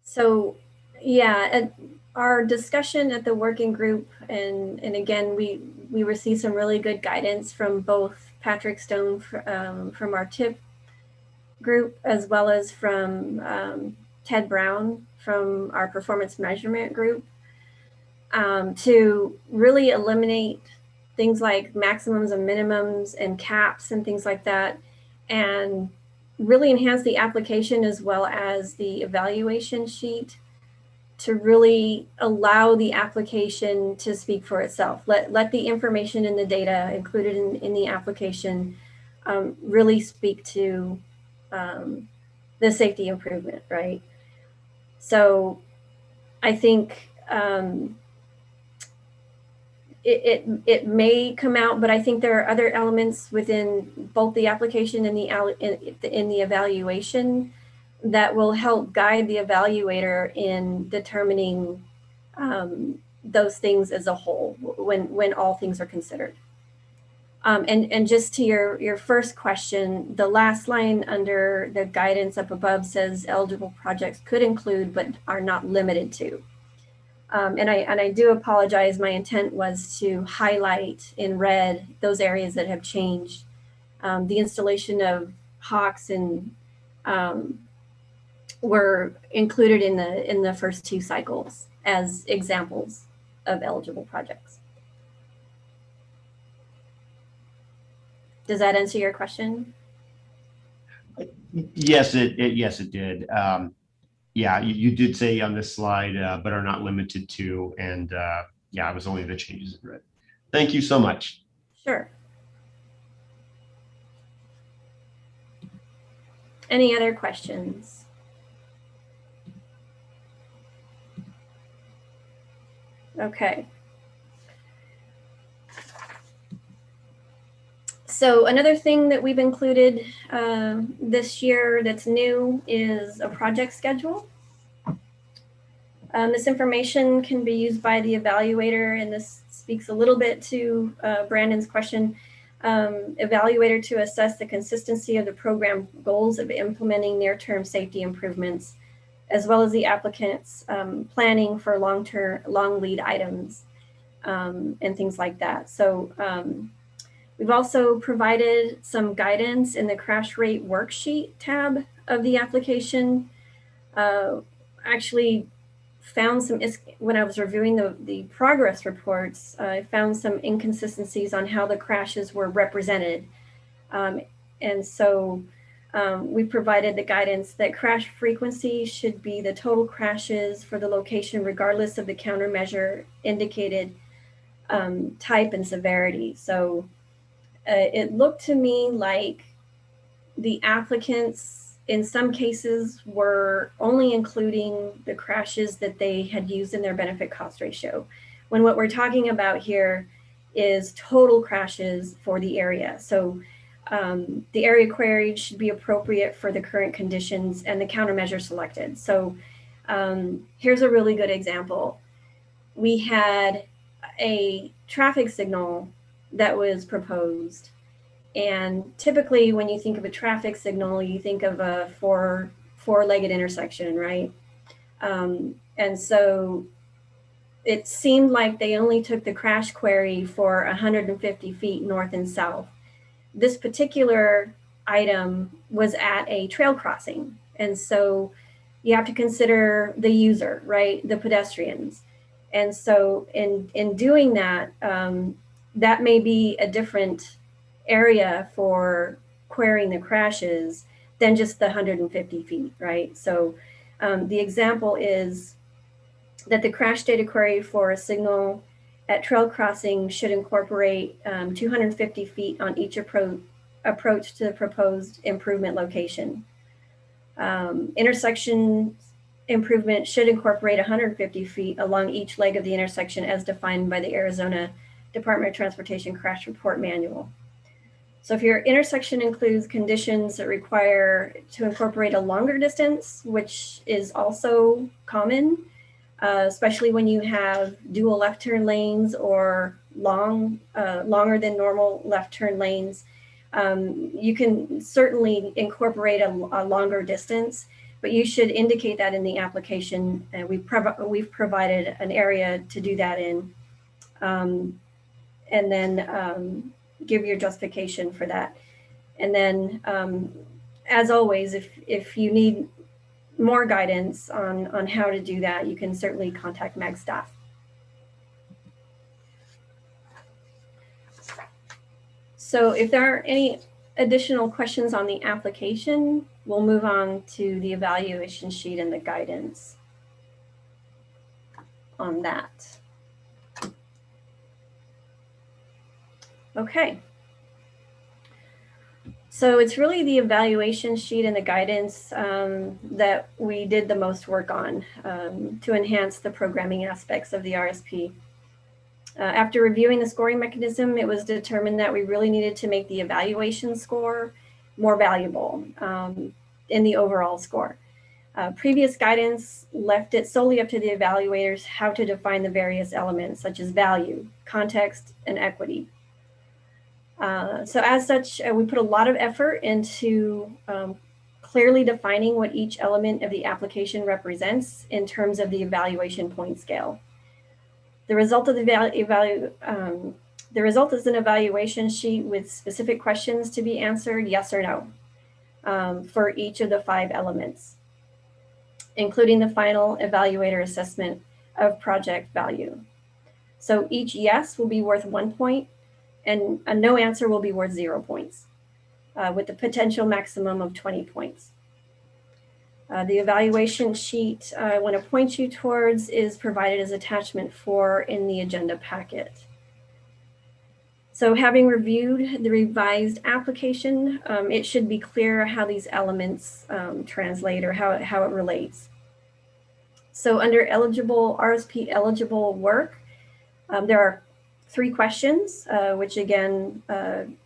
So yeah, our discussion at the working group, and again, we received some really good guidance from both Patrick Stone from our TIP group, as well as from Ted Brown from our performance measurement group, to really eliminate things like maximums and minimums and caps and things like that, and really enhance the application as well as the evaluation sheet to really allow the application to speak for itself. Let the information and the data included in the application really speak to the safety improvement, right? So I think it may come out, but I think there are other elements within both the application and in the evaluation that will help guide the evaluator in determining those things as a whole when all things are considered. And just to your first question, the last line under the guidance up above says eligible projects could include but are not limited to. And I do apologize. My intent was to highlight in red those areas that have changed. The installation of hawks and were included in the first two cycles as examples of eligible projects. Does that answer your question? Yes, it did. Yeah, you did say on this slide, but are not limited to, and yeah, it was only the changes in red. Thank you so much. Sure. Any other questions? Okay. So another thing that we've included this year that's new is a project schedule. This information can be used by the evaluator, and this speaks a little bit to Brandon's question. Evaluator to assess the consistency of the program goals of implementing near-term safety improvements, as well as the applicant's planning for long lead items and things like that. So we've also provided some guidance in the crash rate worksheet tab of the application. Actually found some, when I was reviewing the progress reports, I found some inconsistencies on how the crashes were represented. And so we provided the guidance that crash frequency should be the total crashes for the location, regardless of the countermeasure indicated type and severity. So it looked to me like the applicants in some cases were only including the crashes that they had used in their benefit cost ratio, when what we're talking about here is total crashes for the area. So the area queried should be appropriate for the current conditions and the countermeasure selected. So here's a really good example. we had a traffic signal that was proposed. And typically when you think of a traffic signal, you think of a four-legged intersection, right? And so it seemed like they only took the crash query for 150 feet north and south. This particular item was at a trail crossing. And so you have to consider the user, right? The pedestrians. And so in doing that, that may be a different area for querying the crashes than just the 150 feet, right? So the example is that the crash data query for a signal at trail crossing should incorporate 250 feet on each approach to the proposed improvement location. Intersection improvement should incorporate 150 feet along each leg of the intersection as defined by the Arizona Department of Transportation Crash Report Manual. So if your intersection includes conditions that require to incorporate a longer distance, which is also common, especially when you have dual left turn lanes or longer than normal left turn lanes, you can certainly incorporate a longer distance, but you should indicate that in the application. And we've provided an area to do that in, and then give your justification for that. And then, as always, if you need more guidance on how to do that, you can certainly contact MAG staff. So if there are any additional questions on the application, we'll move on to the evaluation sheet and the guidance on that. Okay. So it's really the evaluation sheet and the guidance that we did the most work on to enhance the programming aspects of the RSP. After reviewing the scoring mechanism, it was determined that we really needed to make the evaluation score more valuable in the overall score. Previous guidance left it solely up to the evaluators how to define the various elements such as value, context, and equity. So as such, we put a lot of effort into clearly defining what each element of the application represents in terms of the evaluation point scale. The result of the result is an evaluation sheet with specific questions to be answered, yes or no, for each of the 5 elements, including the final evaluator assessment of project value. So each yes will be worth 1 point, and a no answer will be worth 0 points, with the potential maximum of 20 points. The evaluation sheet I want to point you towards is provided as attachment 4 in the agenda packet. So having reviewed the revised application, it should be clear how these elements translate or how it relates. So under eligible RSP eligible work, there are 3 questions, which again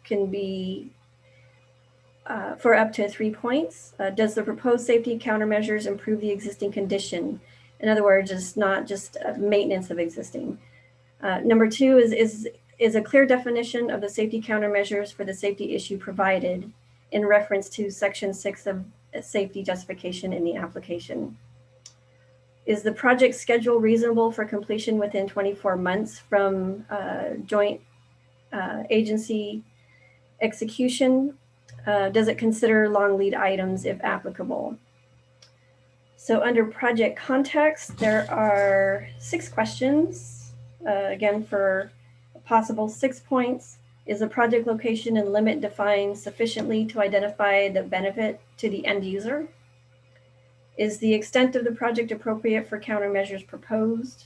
can be for up to 3 points. Does the proposed safety countermeasures improve the existing condition? In other words, it's not just maintenance of existing. Number 2 is a clear definition of the safety countermeasures for the safety issue provided in reference to Section 6 of safety justification in the application. Is the project schedule reasonable for completion within 24 months from joint agency execution? Does it consider long lead items if applicable? So under project context, there are 6 questions, again for a possible 6 points. Is the project location and limit defined sufficiently to identify the benefit to the end user? Is the extent of the project appropriate for countermeasures proposed?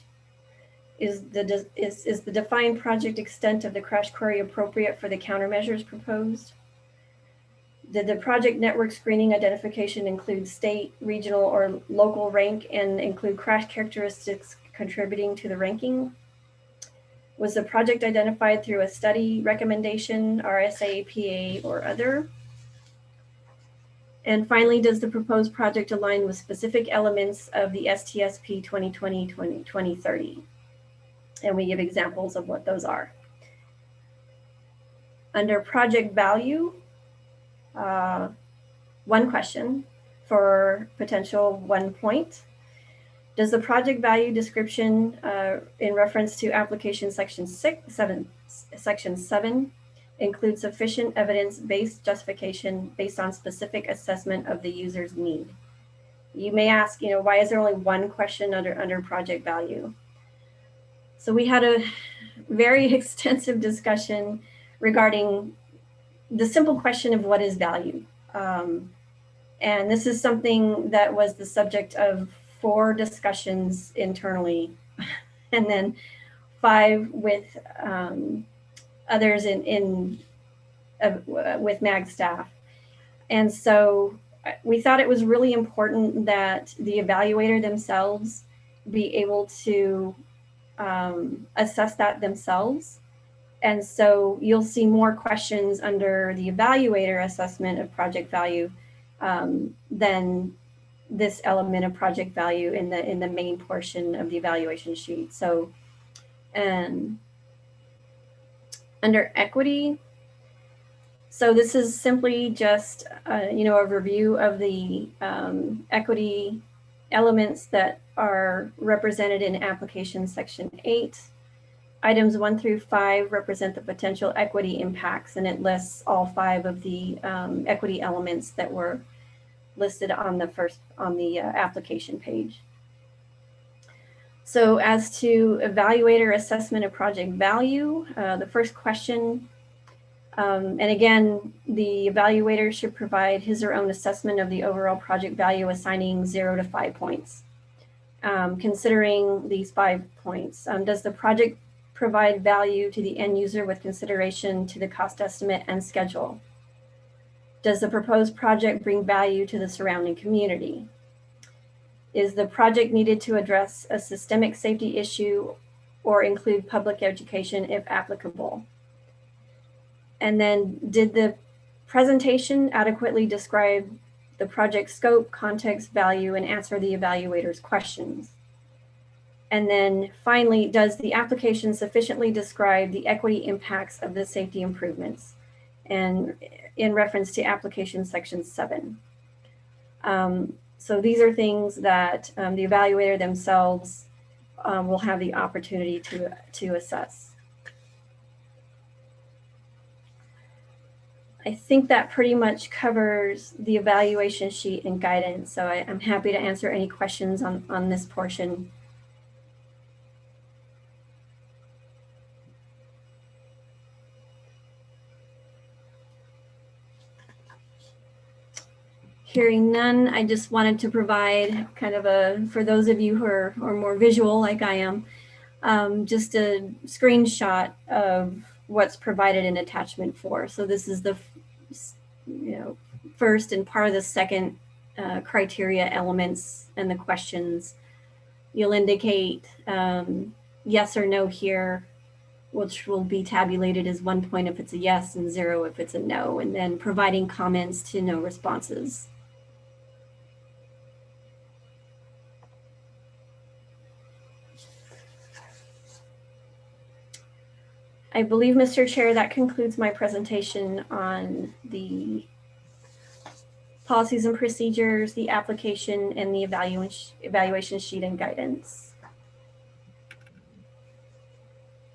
Is the defined project extent of the crash query appropriate for the countermeasures proposed? Did the project network screening identification include state, regional, or local rank and include crash characteristics contributing to the ranking? Was the project identified through a study, recommendation, RSA, PA, or other? And finally, does the proposed project align with specific elements of the STSP 2020-2030? And we give examples of what those are. Under project value, one question for potential 1 point. Does the project value description in reference to application section 7 include sufficient evidence-based justification based on specific assessment of the user's need? You may ask, why is there only one question under project value? So we had a very extensive discussion regarding the simple question of what is value. And this is something that was the subject of 4 discussions internally, and then 5 with others with MAG staff. And so we thought it was really important that the evaluator themselves be able to assess that themselves. And so you'll see more questions under the evaluator assessment of project value than this element of project value in the main portion of the evaluation sheet. So under equity, so this is simply just a review of the equity elements that are represented in application section 8. Items 1 through 5 represent the potential equity impacts, and it lists all 5 of the equity elements that were listed on the application page. So as to evaluator assessment of project value, the first question, and again, the evaluator should provide his or own assessment of the overall project value, assigning 0 to 5 points. Considering these 5 points, does the project provide value to the end user with consideration to the cost estimate and schedule? Does the proposed project bring value to the surrounding community? Is the project needed to address a systemic safety issue or include public education if applicable? And then, did the presentation adequately describe the project scope, context, value, and answer the evaluator's questions? And then finally, does the application sufficiently describe the equity impacts of the safety improvements? And in reference to application section 7. So these are things that the evaluator themselves will have the opportunity to assess. I think that pretty much covers the evaluation sheet and guidance. So I'm happy to answer any questions on this portion. Hearing none, I just wanted to provide kind of for those of you who are more visual like I am, just a screenshot of what's provided in attachment 4. So this is the first and part of the second criteria elements and the questions. You'll indicate yes or no here, which will be tabulated as 1 point if it's a yes and 0 if it's a no, and then providing comments to no responses. I believe, Mr. Chair, that concludes my presentation on the policies and procedures, the application, and the evaluation sheet and guidance.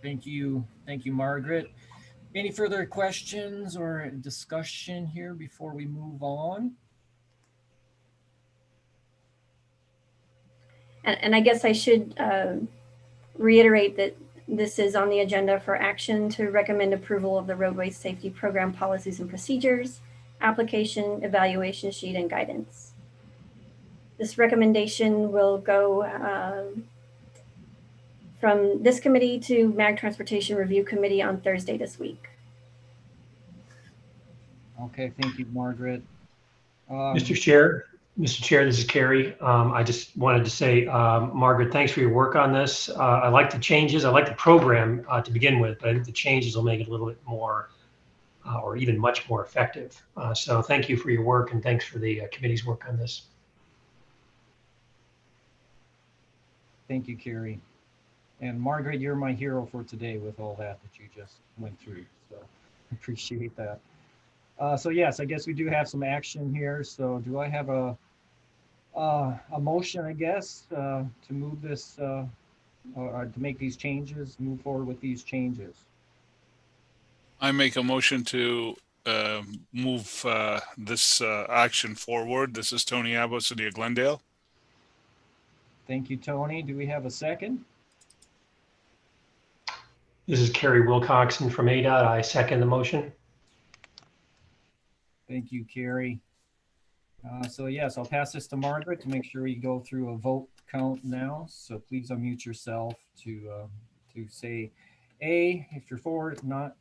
Thank you, Margaret. Any further questions or discussion here before we move on? And I guess I should reiterate that this is on the agenda for action to recommend approval of the roadway safety program policies and procedures, application, evaluation sheet, and guidance. This recommendation will go from this committee to MAG Transportation Review Committee on Thursday this week. Okay, thank you, Margaret. Mr. Chair, this is Kerry. I just wanted to say, Margaret, thanks for your work on this. I like the changes. I like the program to begin with, but I think the changes will make it a little bit more or even much more effective. So thank you for your work, and thanks for the committee's work on this. Thank you, Kerry. And Margaret, you're my hero for today with all that you just went through. So appreciate that. So yes, I guess we do have some action here. So do I have a motion, I guess, to move this, or to make these changes, move forward with these changes? I make a motion to move this action forward. This is Tony Abbott, City of Glendale. Thank you, Tony. Do we have a second? This is Kerry Wilcoxon from ADOT. I second the motion. Thank you, Kerry. So yes, I'll pass this to Margaret to make sure we go through a vote count now. So please unmute yourself to say A if you're for it, not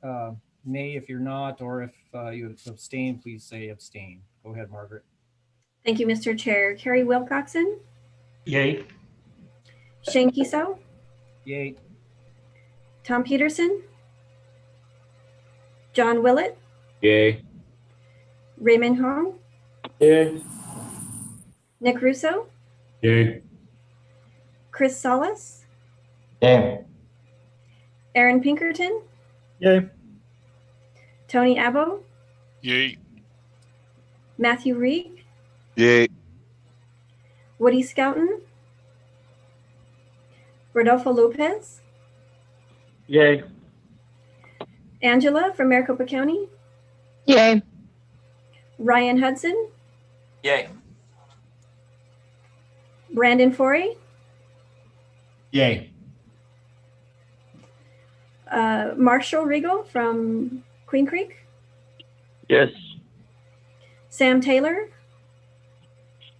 nay if you're not, or if you abstain, please say abstain. Go ahead, Margaret. Thank you, Mr. Chair. Kerry Wilcoxon, Yay. Shane Kiso, Yay. Tom Peterson, John Willett, Yay. Raymond Hong, Yay. Nick Russo, Yay. Chris Salas, Yay. Aaron Pinkerton, Yay. Tony Abbo, Yay. Matthew Reed, Yay. Woody Scouten, Rodolfo Lopez, Yay. Angela from Maricopa County, Yay. Ryan Hudson, Yay. Brandon Forey, Yay. Marshall Regal from Queen Creek, Yes. Sam Taylor,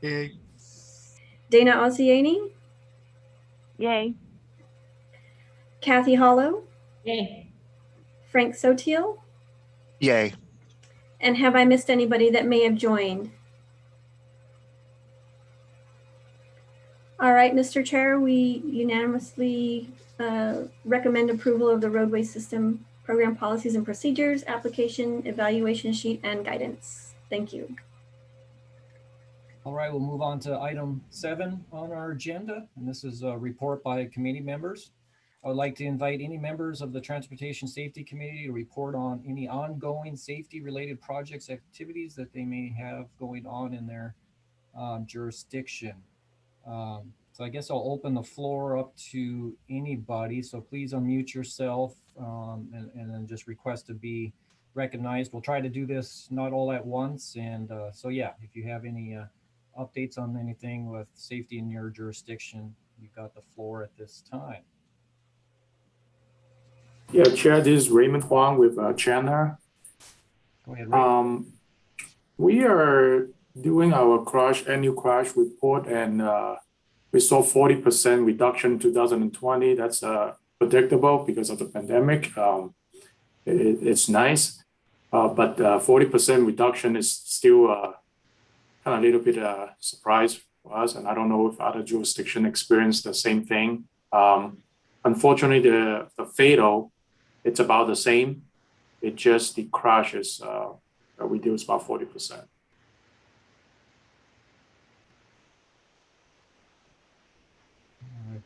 Yay. Dana Ossiani, Yay. Kathy Hollow, Yay. Frank Sotiel, Yay. and have I missed anybody that may have joined? All right, Mr. Chair, we unanimously recommend approval of the roadway system program policies and procedures, application, evaluation sheet, and guidance. Thank you. All right, we'll move on to item 7 on our agenda, and this is a report by committee members. I would like to invite any members of the Transportation Safety Committee to report on any ongoing safety-related projects, activities that they may have going on in their jurisdiction. So I guess I'll open the floor up to anybody. So please unmute yourself and then just request to be recognized. We'll try to do this not all at once. And so yeah, if you have any updates on anything with safety in your jurisdiction, you've got the floor at this time. Yeah, Chair, this is Raymond Huang with Chandler. Go ahead, Raymond. We are doing our annual crash report, and we saw 40% reduction in 2020. That's predictable because of the pandemic. It's nice, but 40% reduction is still kind of a little bit surprise for us, and I don't know if other jurisdictions experience the same thing. Unfortunately, the fatal, it's about the same. It just the crashes reduced about 40%.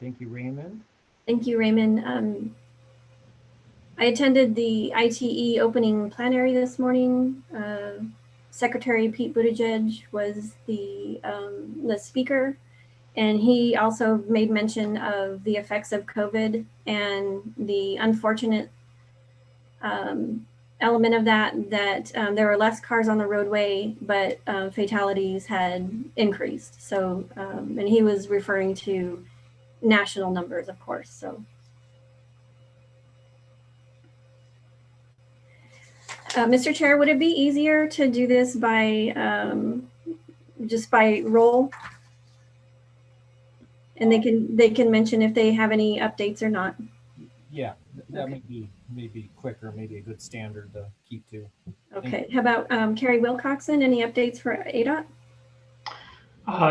Thank you, Raymond. Thank you, Raymond. I attended the ITE opening plenary this morning. Secretary Pete Buttigieg was the speaker, and he also made mention of the effects of COVID and the unfortunate element of that there were less cars on the roadway, but fatalities had increased. So, and he was referring to national numbers, of course. So, Mr. Chair, would it be easier to do this by just by roll? And they can mention if they have any updates or not. Yeah, that may be quicker, maybe a good standard to keep to. Okay, how about Kerry Wilcoxon? Any updates for ADOT?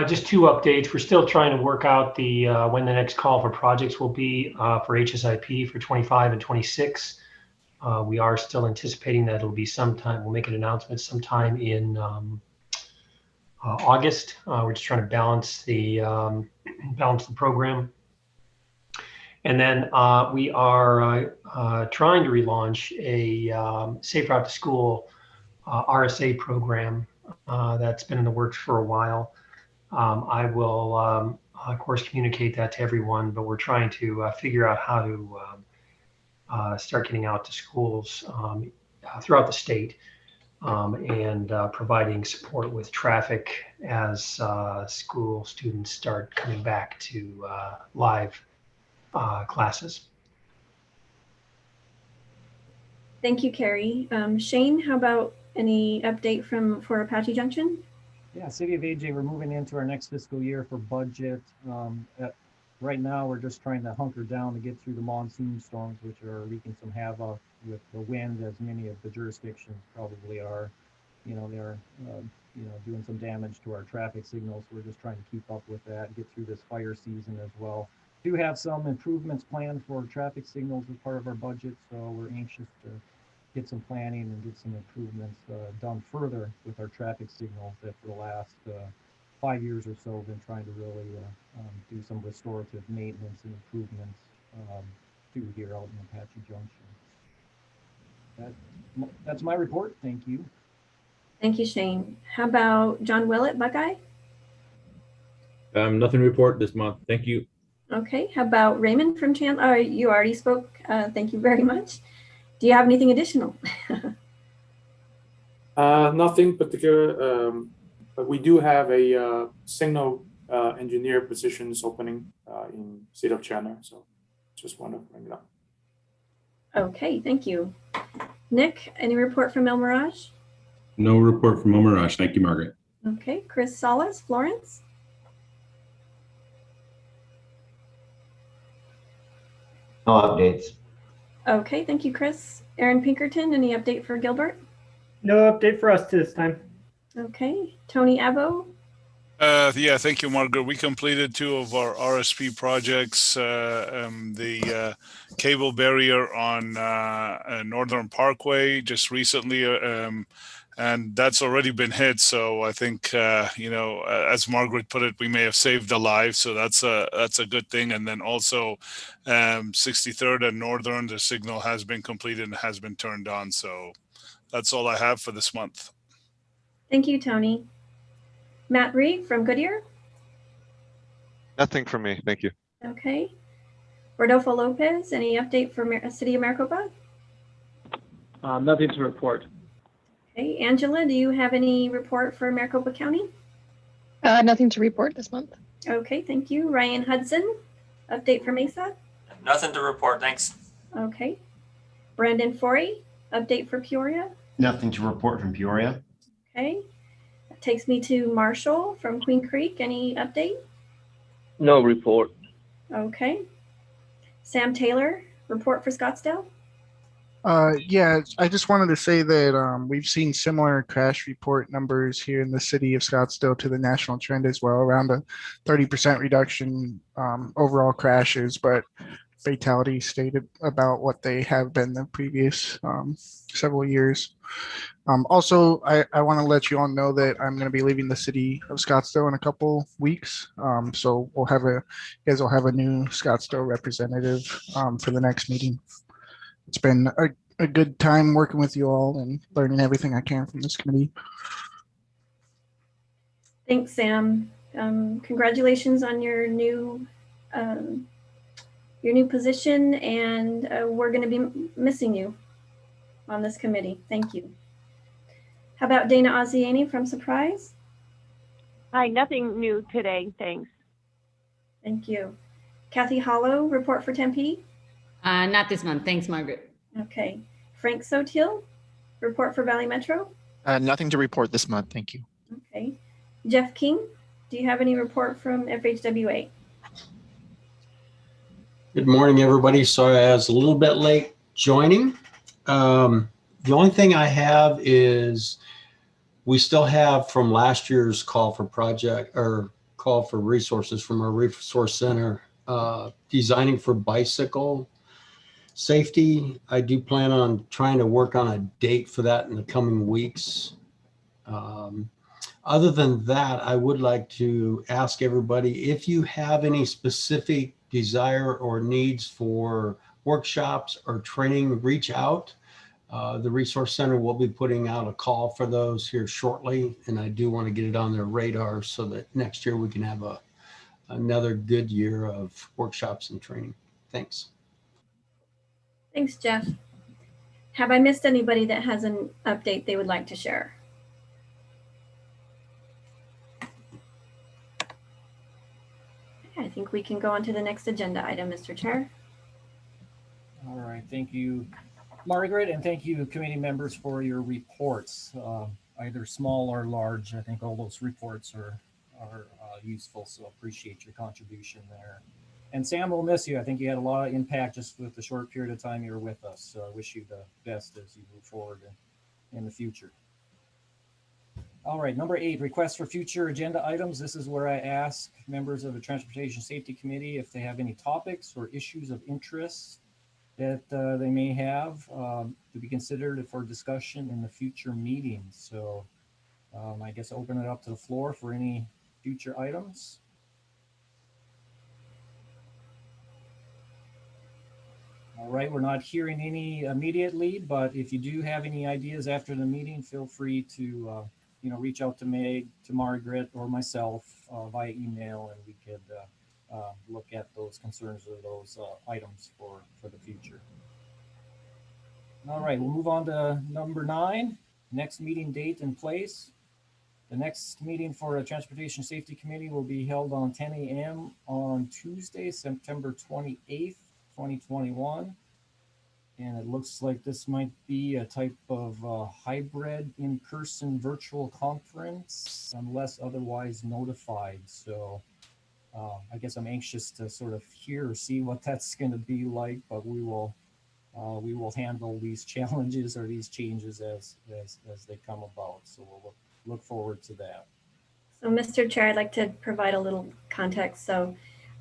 Just 2 updates. We're still trying to work out the when the next call for projects will be for HSIP for 25 and 26. We are still anticipating that it'll be sometime. We'll make an announcement sometime in August. We're just trying to balance the program. And then we are trying to relaunch a Safe Route to School RSA program that's been in the works for a while. I will, of course, communicate that to everyone, but we're trying to figure out how to start getting out to schools throughout the state and providing support with traffic as school students start coming back to live classes. Thank you, Carrie. Shane, how about any update for Apache Junction? Yeah, City of AJ, we're moving into our next fiscal year for budget. Right now, we're just trying to hunker down to get through the monsoon storms, which are wreaking some havoc with the wind, as many of the jurisdictions probably are. You know, they're doing some damage to our traffic signals. We're just trying to keep up with that and get through this fire season as well. We do have some improvements planned for traffic signals as part of our budget, so we're anxious to get some planning and get some improvements done further with our traffic signals that for the last 5 years or so been trying to really do some restorative maintenance and improvements through here out in Apache Junction. That's my report. Thank you. Thank you, Shane. How about John Willett, Buckeye? Nothing to report this month. Thank you. Okay. How about Raymond from Chandler? You already spoke. Thank you very much. Do you have anything additional? Nothing particular, but we do have a signal engineer positions opening in State of Chandler, so just want to bring it up. Okay, thank you. Nick, any report from El Mirage? No report from El Mirage. Thank you, Margaret. Okay, Chris Salas, Florence? No updates. Okay, thank you, Chris. Aaron Pinkerton, any update for Gilbert? No update for us this time. Okay, Tony Abbo? Yeah, thank you, Margaret. We completed 2 of our RSP projects. The cable barrier on Northern Parkway just recently, and that's already been hit. So I think, as Margaret put it, we may have saved a life. So that's a good thing. And then also 63rd and Northern, the signal has been completed and has been turned on. So that's all I have for this month. Thank you, Tony. Matt Reed from Goodyear? Nothing from me. Thank you. Okay. Rodolfo Lopez, any update for City of Maricopa? Nothing to report. Okay. Angela, do you have any report for Maricopa County? Nothing to report this month. Okay, thank you. Ryan Hudson, update for Mesa? Nothing to report. Thanks. Okay. Brandon Forey, update for Peoria? Nothing to report from Peoria. Okay. That takes me to Marshall from Queen Creek. Any update? No report. Okay. Sam Taylor, report for Scottsdale? Yeah, I just wanted to say that we've seen similar crash report numbers here in the city of Scottsdale to the national trend as well, around a 30% reduction overall crashes, but fatalities stayed about what they have been the previous several years. Also, I want to let you all know that I'm going to be leaving the city of Scottsdale in a couple weeks. So you guys will have a new Scottsdale representative for the next meeting. It's been a good time working with you all and learning everything I can from this committee. Thanks, Sam. Congratulations on your new position, and we're going to be missing you on this committee. Thank you. How about Dana Oziani from Surprise? Hi, nothing new today, thanks. Thank you. Kathy Hollow, report for Tempe? Not this month. Thanks, Margaret. Okay. Frank Sotil, report for Valley Metro? Nothing to report this month. Thank you. Okay. Jeff King, do you have any report from FHWA? Good morning, everybody. Sorry I was a little bit late joining. The only thing I have is we still have from last year's call for resources from our resource center, designing for bicycle safety. I do plan on trying to work on a date for that in the coming weeks. Other than that, I would like to ask everybody if you have any specific desire or needs for workshops or training, reach out. The Resource Center will be putting out a call for those here shortly, and I do want to get it on their radar so that next year we can have another good year of workshops and training. Thanks. Thanks, Jeff. Have I missed anybody that has an update they would like to share? I think we can go on to the next agenda item, Mr. Chair. All right, thank you, Margaret, and thank you, committee members, for your reports, either small or large. I think all those reports are useful, so appreciate your contribution there. And Sam, we'll miss you. I think you had a lot of impact just with the short period of time you were with us. So I wish you the best as you move forward in the future. All right, number 8, requests for future agenda items. This is where I ask members of the Transportation Safety Committee if they have any topics or issues of interest that they may have to be considered for discussion in the future meetings. So I guess open it up to the floor for any future items. All right, we're not hearing any immediately, but if you do have any ideas after the meeting, feel free to reach out to Meg, to Margaret, or myself via email, and we could look at those concerns or those items for the future. All right, we'll move on to number 9, next meeting date and place. The next meeting for the Transportation Safety Committee will be held on 10 a.m. on Tuesday, September 28th, 2021. And it looks like this might be a type of hybrid in-person virtual conference unless otherwise notified. So I guess I'm anxious to sort of hear or see what that's going to be like, but we will handle these challenges or these changes as they come about. So we'll look forward to that. So, Mr. Chair, I'd like to provide a little context. So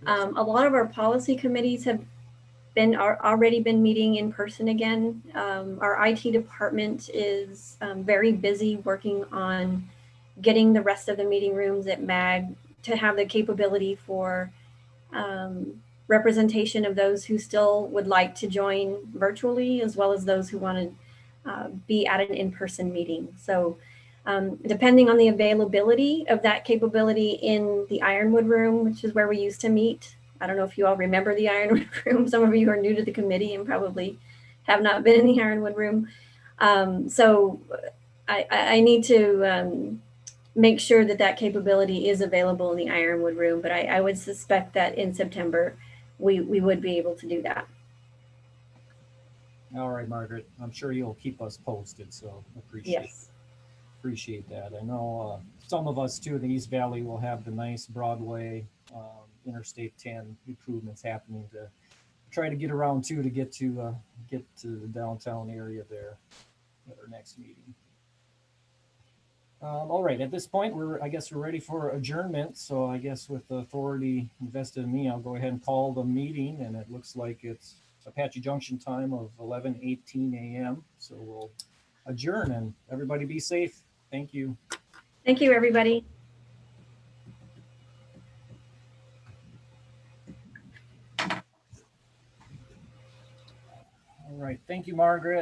a lot of our policy committees have already been meeting in person again. Our IT department is very busy working on getting the rest of the meeting rooms at MAG to have the capability for representation of those who still would like to join virtually, as well as those who want to be at an in-person meeting. So depending on the availability of that capability in the Ironwood room, which is where we used to meet. I don't know if you all remember the Ironwood room. Some of you are new to the committee and probably have not been in the Ironwood room. So I need to make sure that capability is available in the Ironwood room, but I would suspect that in September, we would be able to do that. All right, Margaret, I'm sure you'll keep us posted, so appreciate that. I know some of us too in the East Valley will have the nice Broadway Interstate 10 improvements happening to try to get around to get to the downtown area there at our next meeting. All right, at this point, I guess we're ready for adjournment. So I guess with the authority invested in me, I'll go ahead and call the meeting, and it looks like it's Apache Junction time of 11:18 a.m. So we'll adjourn, and everybody be safe. Thank you. Thank you, everybody. All right, thank you, Margaret.